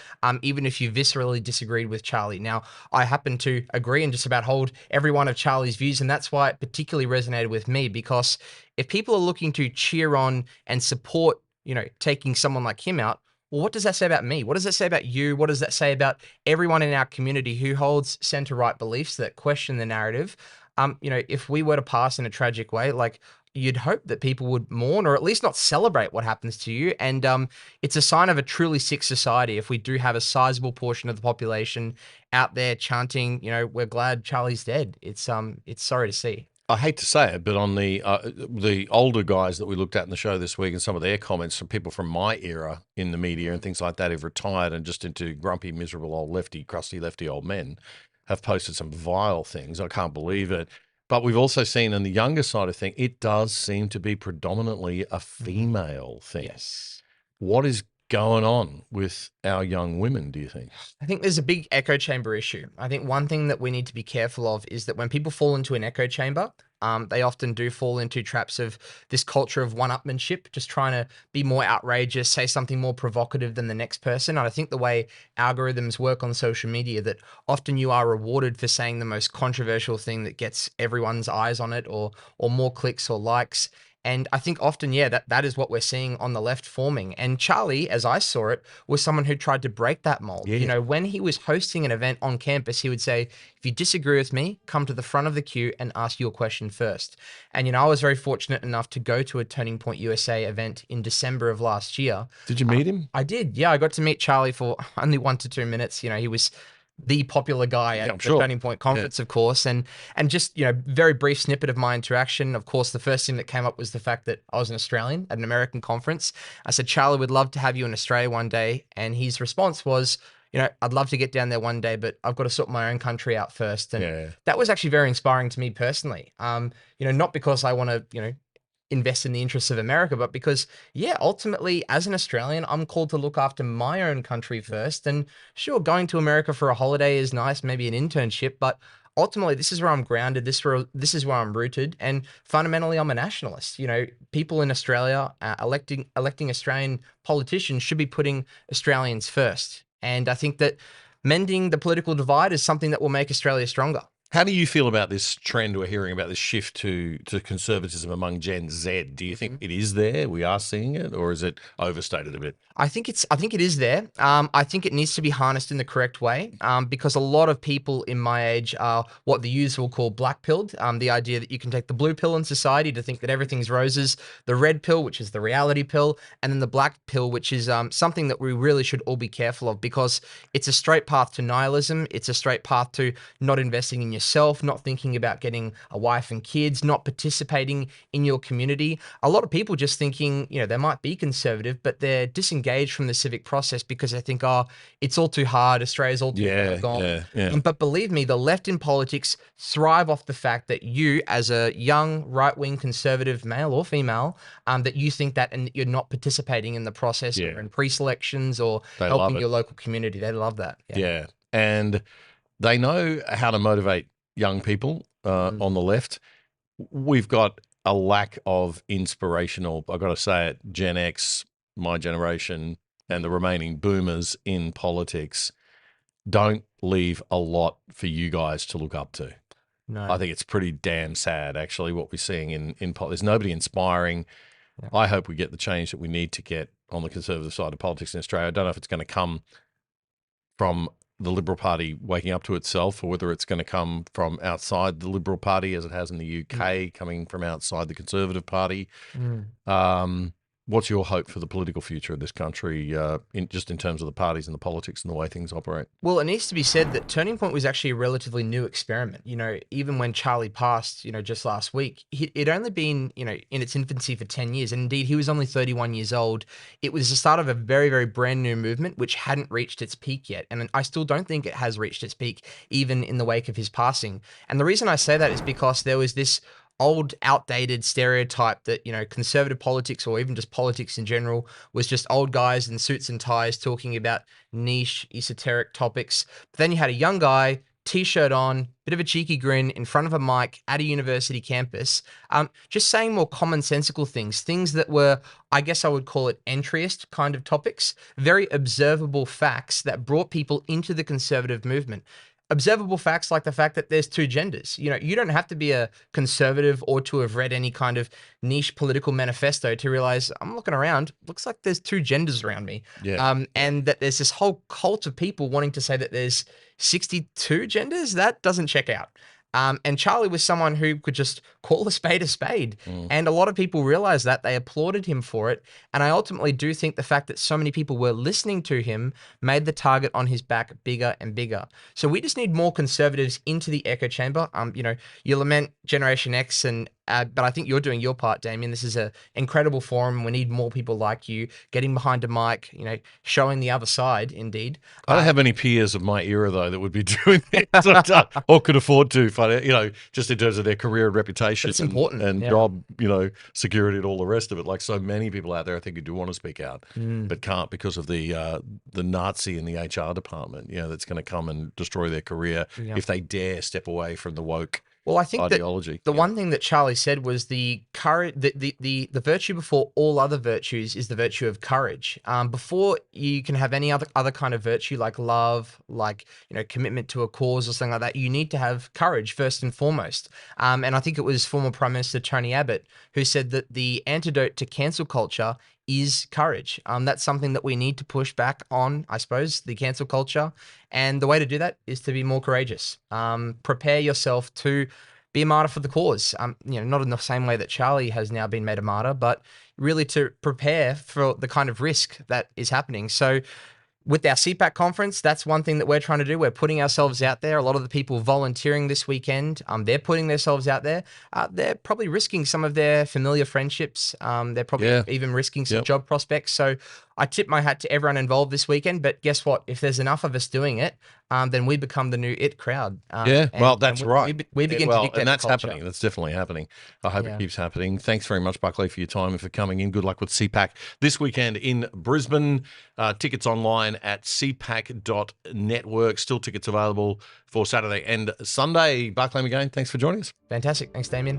even if you viscerally disagreed with Charlie. Now, I happen to agree and just about hold every one of Charlie's views. And that's why it particularly resonated with me, because if people are looking to cheer on and support, taking someone like him out, well, what does that say about me? What does that say about you? What does that say about everyone in our community who holds center-right beliefs that question the narrative? If we were to pass in a tragic way, you'd hope that people would mourn or at least not celebrate what happens to you. And it's a sign of a truly sick society if we do have a sizable portion of the population out there chanting, we're glad Charlie's dead. It's sorry to see. I hate to say it, but on the older guys that we looked at in the show this week and some of their comments from people from my era in the media and things like that who've retired and just into grumpy, miserable old crusty lefty old men have posted some vile things. I can't believe it. But we've also seen on the younger side of things, it does seem to be predominantly a female thing. Yes. What is going on with our young women, do you think? I think there's a big echo chamber issue. I think one thing that we need to be careful of is that when people fall into an echo chamber, they often do fall into traps of this culture of one-upmanship, just trying to be more outrageous, say something more provocative than the next person. And I think the way algorithms work on social media, that often you are rewarded for saying the most controversial thing that gets everyone's eyes on it, or more clicks or likes. And I think often, that is what we're seeing on the left forming. And Charlie, as I saw it, was someone who tried to break that mold. Yeah. You know, when he was hosting an event on campus, he would say, if you disagree with me, come to the front of the queue and ask your question first. And, you know, I was very fortunate enough to go to a Turning Point USA event in December of last year. Did you meet him? I did. Yeah, I got to meet Charlie for only 1 to 2 minutes. You know, he was the popular guy at the Turning Point conference, of course. And just, you know, very brief snippet of my interaction. Of course, the first thing that came up was the fact that I was an Australian at an American conference. I said, Charlie, would love to have you in Australia one day. And his response was, you know, I'd love to get down there one day, but I've got to sort my own country out first. And that was actually very inspiring to me personally. You know, not because I want to, you know, invest in the interests of America, but because, ultimately, as an Australian, I'm called to look after my own country first. And sure, going to America for a holiday is nice, maybe an internship, but ultimately, this is where I'm grounded. This is where I'm rooted. And fundamentally, I'm a nationalist. You know, people in Australia, electing Australian politicians should be putting Australians first. And I think that mending the political divide is something that will make Australia stronger. How do you feel about this trend we're hearing about, this shift to conservatism among Gen Z? Do you think it is there? We are seeing it, or is it overstated a bit? I think it is there. I think it needs to be harnessed in the correct way, because a lot of people in my age are what the youths will call black-pilled. The idea that you can take the blue pill in society to think that everything's roses, the red pill, which is the reality pill, and then the black pill, which is something that we really should all be careful of, because it's a straight path to nihilism. It's a straight path to not investing in yourself, not thinking about getting a wife and kids, not participating in your community. A lot of people just thinking, you know, they might be conservative, but they're disengaged from the civic process because they think, oh, it's all too hard, Australia's all too far gone. But believe me, the left in politics thrive off the fact that you, as a young right-wing conservative male or female, that you think that and you're not participating in the process or in pre-selections or helping your local community. They love that. Yeah. And they know how to motivate young people on the left. We've got a lack of inspirational, I've got to say it, Gen X, my generation, and the remaining boomers in politics don't leave a lot for you guys to look up to. No. I think it's pretty damn sad, actually, what we're seeing in politics. There's nobody inspiring. I hope we get the change that we need to get on the conservative side of politics in Australia. I don't know if it's going to come from the Liberal Party waking up to itself, or whether it's going to come from outside the Liberal Party, as it has in the UK, coming from outside the Conservative Party. What's your hope for the political future of this country, in terms of the parties and the politics and the way things operate? Well, it needs to be said that Turning Point was actually a relatively new experiment. You know, even when Charlie passed, you know, just last week, it'd only been, you know, in its infancy for 10 years. And indeed, he was only 31 years old. It was the start of a very, very brand new movement, which hadn't reached its peak yet. And I still don't think it has reached its peak, even in the wake of his passing. And the reason I say that is because there was this old, outdated stereotype that, you know, conservative politics, or even just politics in general, was just old guys in suits and ties talking about niche, esoteric topics. But then you had a young guy, t-shirt on, bit of a cheeky grin in front of a mic at a university campus, just saying more commonsensical things that were, I guess I would call it, entryist kind of topics, very observable facts that brought people into the conservative movement. Observable facts like the fact that there's two genders. You know, you don't have to be a conservative or to have read any kind of niche political manifesto to realize, I'm looking around, looks like there's two genders around me. And that there's this whole cult of people wanting to say that there's 62 genders. That doesn't check out. And Charlie was someone who could just call a spade a spade. And a lot of people realized that. They applauded him for it. And I ultimately do think the fact that so many people were listening to him made the target on his back bigger and bigger. So we just need more conservatives into the echo chamber. You know, you lament Generation X and But I think you're doing your part, Damien. This is an incredible forum. We need more people like you getting behind a mic, showing the other side, indeed. I don't have any peers of my era, though, that would be doing this or could afford to, just in terms of their career and reputation. It's important. And job, security and all the rest of it. Like so many people out there, I think, who do want to speak out, but can't because of the Nazi in the HR department, that's going to come and destroy their career if they dare step away from the woke Well, I think ideology. That the one thing that Charlie said was the courage, the virtue before all other virtues is the virtue of courage. Before you can have any other kind of virtue like love, like commitment to a cause or something like that, you need to have courage first and foremost. And I think it was former Prime Minister Tony Abbott who said that the antidote to cancel culture is courage. That's something that we need to push back on, I suppose, the cancel culture. And the way to do that is to be more courageous. Prepare yourself to be a martyr for the cause. Not in the same way that Charlie has now been made a martyr, but really to prepare for the kind of risk that is happening. So with our CPAC conference, that's one thing that we're trying to do. We're putting ourselves out there. A lot of the people volunteering this weekend, they're putting themselves out there. They're probably risking some of their familiar friendships. They're probably even risking some job prospects. So I tip my hat to everyone involved this weekend. But guess what? If there's enough of us doing it, then we become the new it crowd. That's right. We begin to dictate and that's the culture. happening. That's definitely happening. I hope it keeps happening. Thanks very much, Buckley, for your time and for coming in. Good luck with CPAC this weekend in Brisbane. Tickets online at cpac.network. Still tickets available for Saturday and Sunday. Buckley, again, thanks for joining us. Fantastic. Thanks, Damien.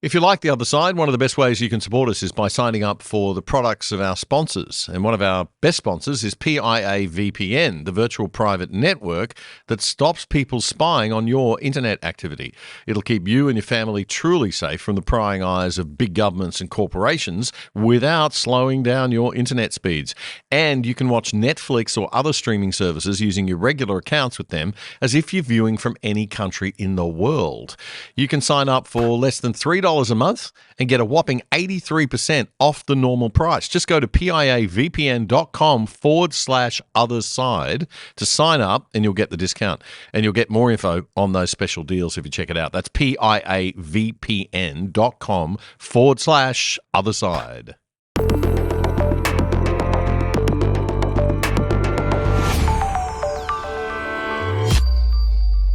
If you like The Other Side, one of the best ways you can support us is by signing up for the products of our sponsors. And one of our best sponsors is PIA VPN, the virtual private network that stops people spying on your internet activity. It'll keep you and your family truly safe from the prying eyes of big governments and corporations without slowing down your internet speeds. And you can watch Netflix or other streaming services using your regular accounts with them as if you're viewing from any country in the world. You can sign up for less than $3 a month and get a whopping 83% off the normal price. Just go to piavpn.com/otherside to sign up and you'll get the discount. And you'll get more info on those special deals if you check it out. That's piavpn.com/otherside.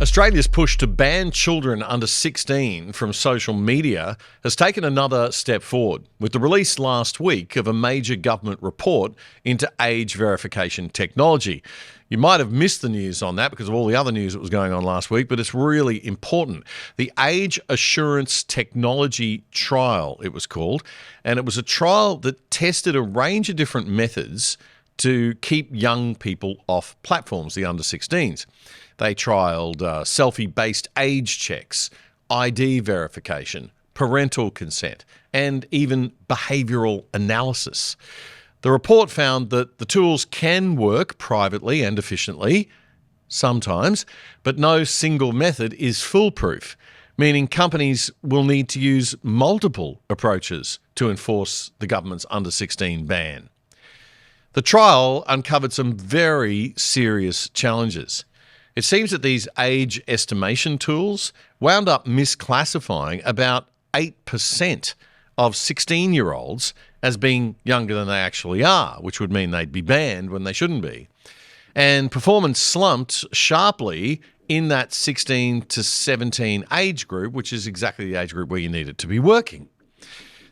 Australia's push to ban children under 16 from social media has taken another step forward with the release last week of a major government report into age verification technology. You might have missed the news on that because of all the other news that was going on last week, but it's really important. The Age Assurance Technology Trial, it was called, and it was a trial that tested a range of different methods to keep young people off platforms, the under 16s. They trialled selfie-based age checks, ID verification, parental consent, and even behavioural analysis. The report found that the tools can work privately and efficiently, sometimes, but no single method is foolproof, meaning companies will need to use multiple approaches to enforce the government's under 16 ban. The trial uncovered some very serious challenges. It seems that these age estimation tools wound up misclassifying about 8% of 16-year-olds as being younger than they actually are, which would mean they'd be banned when they shouldn't be. And performance slumped sharply in that 16 to 17 age group, which is exactly the age group where you need it to be working.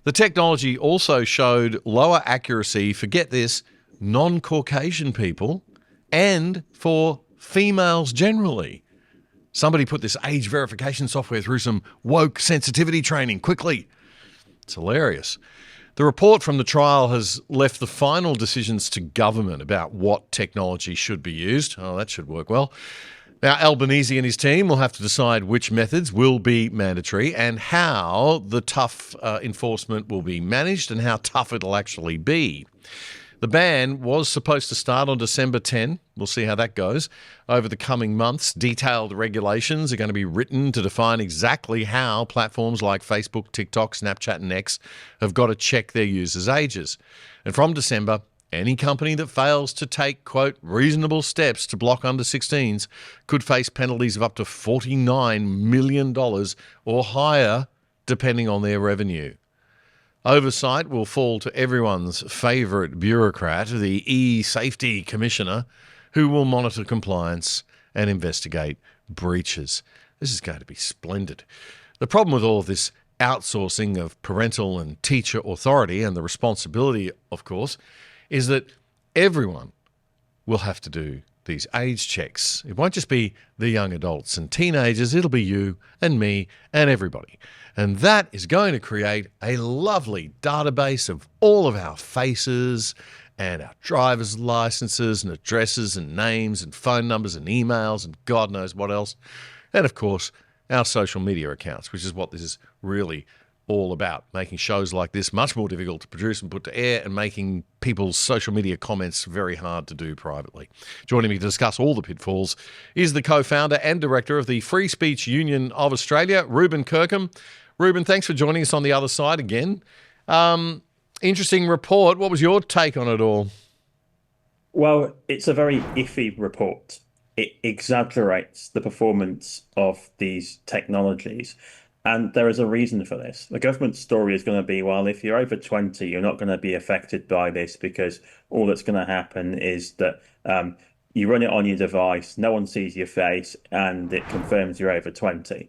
The technology also showed lower accuracy for, get this, non-Caucasian people and for females generally. Somebody put this age verification software through some woke sensitivity training quickly. It's hilarious. The report from the trial has left the final decisions to government about what technology should be used. Oh, that should work well. Now, Albanese and his team will have to decide which methods will be mandatory and how the tough enforcement will be managed and how tough it'll actually be. The ban was supposed to start on December 10. We'll see how that goes. Over the coming months, detailed regulations are going to be written to define exactly how platforms like Facebook, TikTok, Snapchat and X have got to check their users' ages. And from December, Any company that fails to take, quote, reasonable steps to block under-16s could face penalties of up to $49 million or higher, depending on their revenue. Oversight will fall to everyone's favourite bureaucrat, the E-Safety Commissioner, who will monitor compliance and investigate breaches. This is going to be splendid. The problem with all of this outsourcing of parental and teacher authority, and the responsibility, of course, is that everyone will have to do these age checks. It won't just be the young adults and teenagers, it'll be you and me and everybody. And that is going to create a lovely database of all of our faces and our driver's licenses and addresses and names and phone numbers and emails and God knows what else. And of course, our social media accounts, which is what this is really all about, making shows like this much more difficult to produce and put to air, and making people's social media comments very hard to do privately. Joining me to discuss all the pitfalls is the co-founder and director of the Free Speech Union of Australia, Reuben Kirkham. Reuben, thanks for joining us on the other side again. Interesting report. What was your take on it all? Well, it's a very iffy report. It exaggerates the performance of these technologies. And there is a reason for this. The government story is going to be, well, if you're over 20, you're not going to be affected by this because all that's going to happen is that you run it on your device, no one sees your face, and it confirms you're over 20.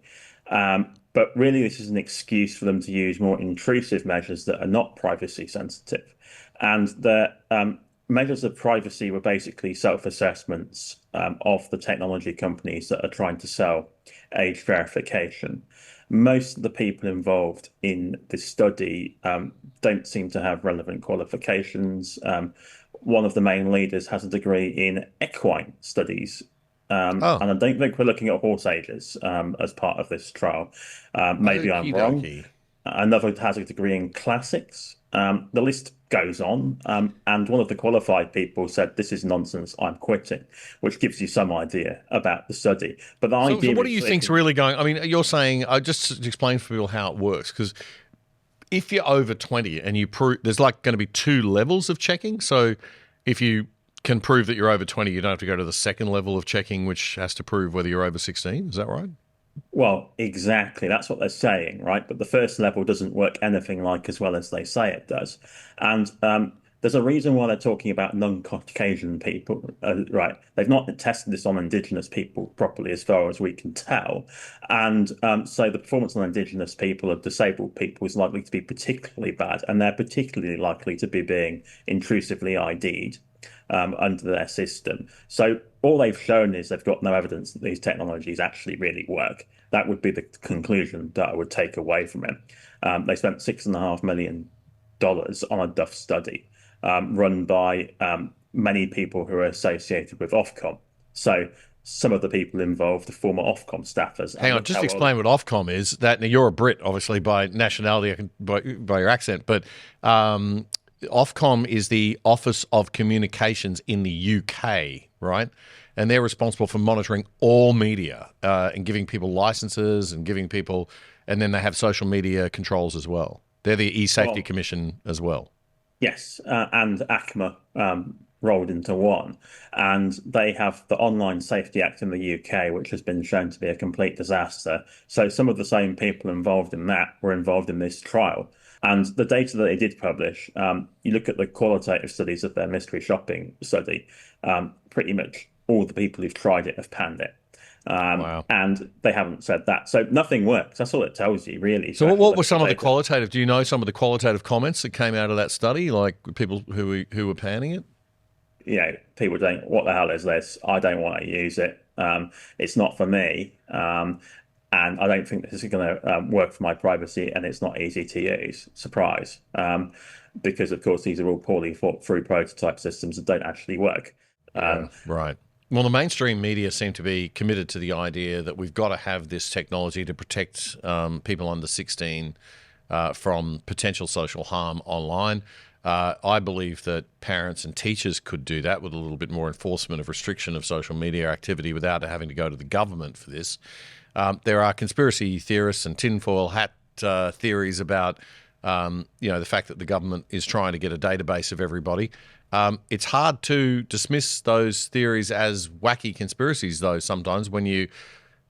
But really, this is an excuse for them to use more intrusive measures that are not privacy sensitive. And the measures of privacy were basically self-assessments of the technology companies that are trying to sell age verification. Most of the people involved in this study don't seem to have relevant qualifications. One of the main leaders has a degree in equine studies. And I don't think we're looking at horse ages as part of this trial. Maybe I'm wrong. Another has a degree in classics. The list goes on. And one of the qualified people said, "This is nonsense, I'm quitting," which gives you some idea about the study. But the idea. So what do you think's really going? I mean, you're saying, just to explain for people how it works, because if you're over 20 and you prove, there's like going to be two levels of checking. So if you can prove that you're over 20, you don't have to go to the second level of checking, which has to prove whether you're over 16. Is that right? Well, exactly. That's what they're saying, right? But the first level doesn't work anything like as well as they say it does. And there's a reason why they're talking about non-Caucasian people, right? They've not tested this on Indigenous people properly as far as we can tell. And so the performance on Indigenous people or disabled people is likely to be particularly bad, and they're particularly likely to be being intrusively ID'd under their system. So all they've shown is they've got no evidence that these technologies actually really work. That would be the conclusion that I would take away from it. They spent $6.5 million on a Duff study run by many people who are associated with Ofcom. So some of the people involved are former Ofcom staffers. Hang on, just explain what Ofcom is. That now, you're a Brit, obviously, by nationality, by your accent, but Ofcom is the Office of Communications in the UK, right? And they're responsible for monitoring all media and giving people licenses and giving people, and then they have social media controls as well. They're the E-Safety Commission as well. Yes, and ACMA rolled into one. And they have the Online Safety Act in the UK, which has been shown to be a complete disaster. So some of the same people involved in that were involved in this trial. And the data that they did publish, you look at the qualitative studies of their mystery shopping study, pretty much all the people who've tried it have panned it. Wow. And they haven't said that. So nothing works. That's all it tells you, really. So what were some of the qualitative, do you know some of the qualitative comments that came out of that study, like people who were panning it? You know, people saying, "What the hell is this? I don't want to use it. It's not for me. And I don't think this is going to work for my privacy, and it's not easy to use." Surprise. Because, of course, these are all poorly thought through prototype systems that don't actually work. Right. Well, the mainstream media seem to be committed to the idea that we've got to have this technology to protect people under 16 from potential social harm online. I believe that parents and teachers could do that with a little bit more enforcement of restriction of social media activity without having to go to the government for this. There are conspiracy theorists and tinfoil hat theories about The fact that the government is trying to get a database of everybody. It's hard to dismiss those theories as wacky conspiracies, though, sometimes when you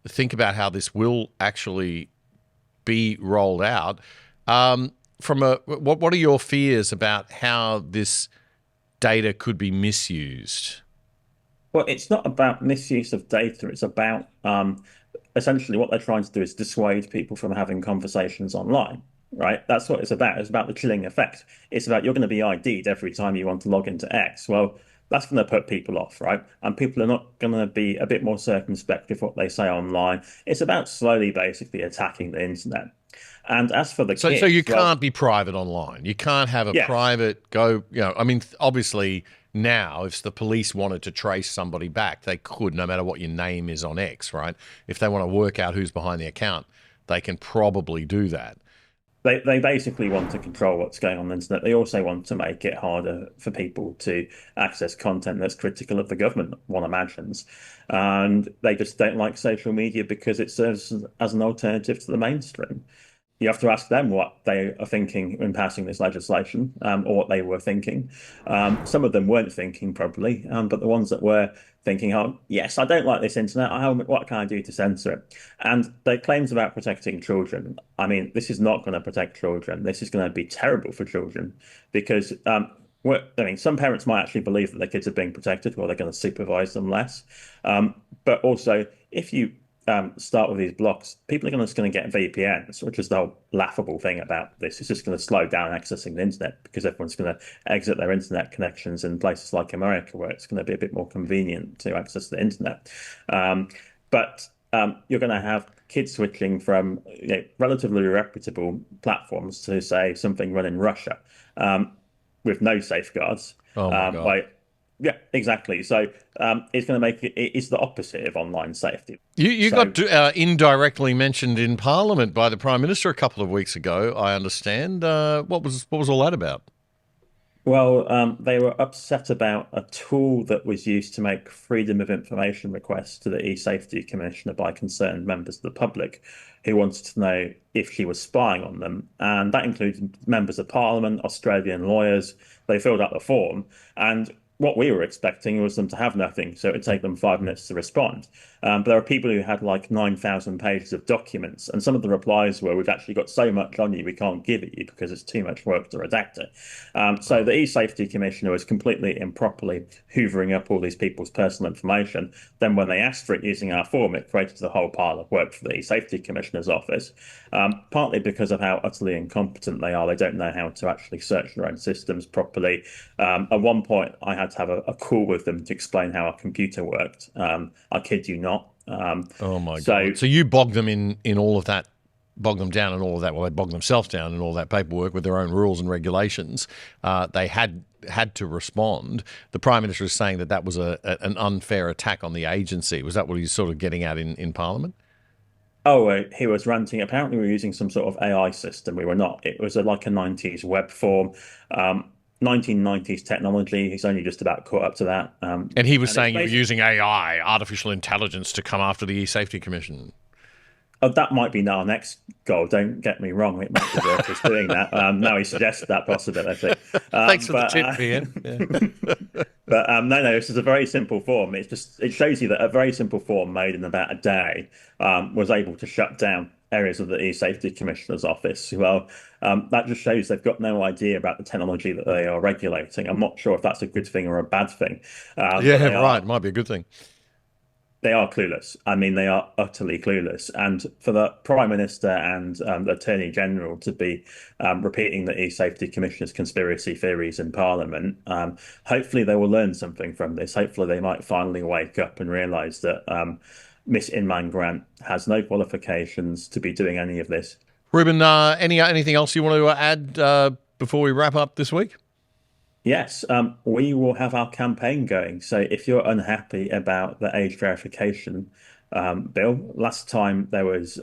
think about how this will actually be rolled out. What are your fears about how this data could be misused? Well, it's not about misuse of data. It's about essentially what they're trying to do is dissuade people from having conversations online, right? That's what it's about. It's about the chilling effect. It's about you're going to be ID'd every time you want to log into X. Well, that's going to put people off, right? And people are not going to be a bit more circumspect with what they say online. It's about slowly, basically attacking the internet. And as for the kids, so you can't be private online. You can't have a private go. Obviously now, if the police wanted to trace somebody back, they could, no matter what your name is on X, right? If they want to work out who's behind the account, they can probably do that. They basically want to control what's going on the internet. They also want to make it harder for people to access content that's critical of the government, one imagines. And they just don't like social media because it serves as an alternative to the mainstream. You have to ask them what they are thinking when passing this legislation, or what they were thinking. Some of them weren't thinking properly, but the ones that were thinking, oh, yes, I don't like this internet. What can I do to censor it? And their claims about protecting children, I mean, this is not going to protect children. This is going to be terrible for children because, some parents might actually believe that their kids are being protected or they're going to supervise them less. But also, if you start with these blocks, people are just going to get VPNs, which is the whole laughable thing about this. It's just going to slow down accessing the internet because everyone's going to exit their internet connections in places like America, where it's going to be a bit more convenient to access the internet. But you're going to have kids switching from relatively reputable platforms to, say, something run in Russia with no safeguards. Oh my God. Yeah, exactly. So it's going to make it's the opposite of online safety. You got indirectly mentioned in Parliament by the Prime Minister a couple of weeks ago, I understand. What was all that about? Well, they were upset about a tool that was used to make freedom of information requests to the E-Safety Commissioner by concerned members of the public who wanted to know if she was spying on them. And that included members of Parliament, Australian lawyers. They filled out the form, and what we were expecting was them to have nothing, so it would take them 5 minutes to respond. But there are people who had like 9,000 pages of documents, and some of the replies were, we've actually got so much on you, we can't give it you because it's too much work to redact it. So the E-Safety Commissioner was completely improperly hoovering up all these people's personal information. Then when they asked for it using our form, it created a whole pile of work for the E-Safety Commissioner's office, partly because of how utterly incompetent they are. They don't know how to actually search their own systems properly. At one point, I had to have a call with them to explain how our computer worked. I kid you not. Oh my God! So you bogged them in all of that, bogged them down in all of that. Well, they bogged themselves down in all that paperwork with their own rules and regulations. They had to respond. The Prime Minister is saying that was an unfair attack on the agency. Was that what he's sort of getting at in Parliament? Oh, he was ranting. Apparently, we were using some sort of AI system. We were not. It was like a 90s web form. 1990s technology. He's only just about caught up to that. And he was saying you were using AI, artificial intelligence, to come after the E-Safety Commission. Oh, that might be our next goal. Don't get me wrong. It might be worth us doing that. Now he suggests that possibility. Thanks for the tip, Ian. Yeah. But no, this is a very simple form. It shows you that a very simple form made in about a day was able to shut down areas of the E-Safety Commissioner's office. Well, that just shows they've got no idea about the technology that they are regulating. I'm not sure if that's a good thing or a bad thing. It might be a good thing. They are clueless. I mean, they are utterly clueless. And for the Prime Minister and the Attorney General to be repeating the E-Safety Commissioner's conspiracy theories in Parliament, hopefully they will learn something from this. Hopefully they might finally wake up and realise that Miss Inman Grant has no qualifications to be doing any of this. Ruben, anything else you want to add before we wrap up this week? Yes, we will have our campaign going. So if you're unhappy about the age verification bill, last time there was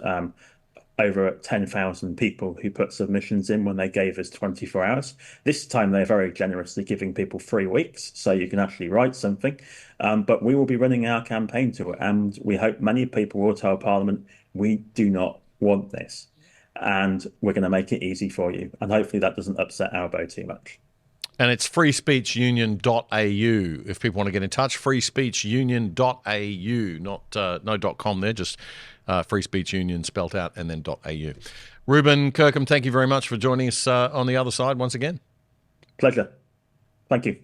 over 10,000 people who put submissions in when they gave us 24 hours. This time they're very generously giving people 3 weeks, so you can actually write something. But we will be running our campaign to it, and we hope many people will tell Parliament we do not want this. and we're going to make it easy for you. And hopefully that doesn't upset Albo too much. And it's freespeechunion.au if people want to get in touch. freespeechunion.au, no .com there, just Free Speech Union spelt out and then .au. Ruben Kirkham, thank you very much for joining us on the other side once again. Pleasure. Thank you.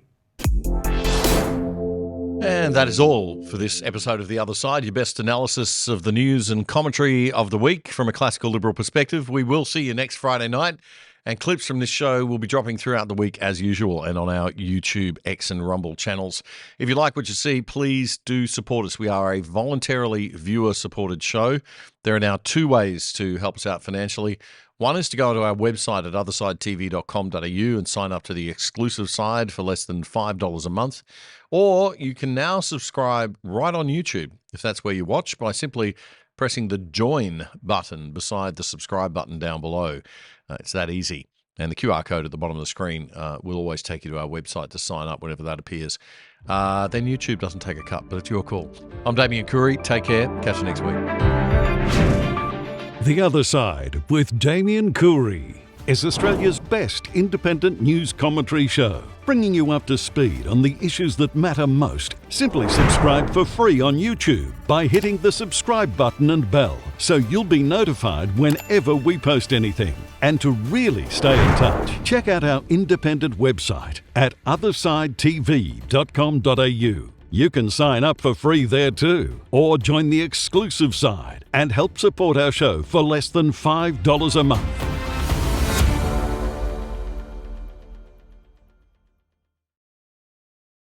And that is all for this episode of The Other Side, your best analysis of the news and commentary of the week from a classical liberal perspective. We will see you next Friday night, and clips from this show will be dropping throughout the week as usual and on our YouTube, X and Rumble channels. If you like what you see, please do support us. We are a voluntarily viewer-supported show. There are now 2 ways to help us out financially. One is to go to our website at othersidetv.com.au and sign up to the exclusive side for less than $5 a month. Or you can now subscribe right on YouTube, if that's where you watch, by simply pressing the join button beside the subscribe button down below. It's that easy. And the QR code at the bottom of the screen will always take you to our website to sign up whenever that appears. Then YouTube doesn't take a cut, but it's your call. I'm Damien Curry. Take care. Catch you next week. The Other Side with Damien Curry is Australia's best independent news commentary show, bringing you up to speed on the issues that matter most. Simply subscribe for free on YouTube by hitting the subscribe button and bell, so you'll be notified whenever we post anything. And to really stay in touch, check out our independent website at othersidetv.com.au. You can sign up for free there too, or join the exclusive side and help support our show for less than $5 a month.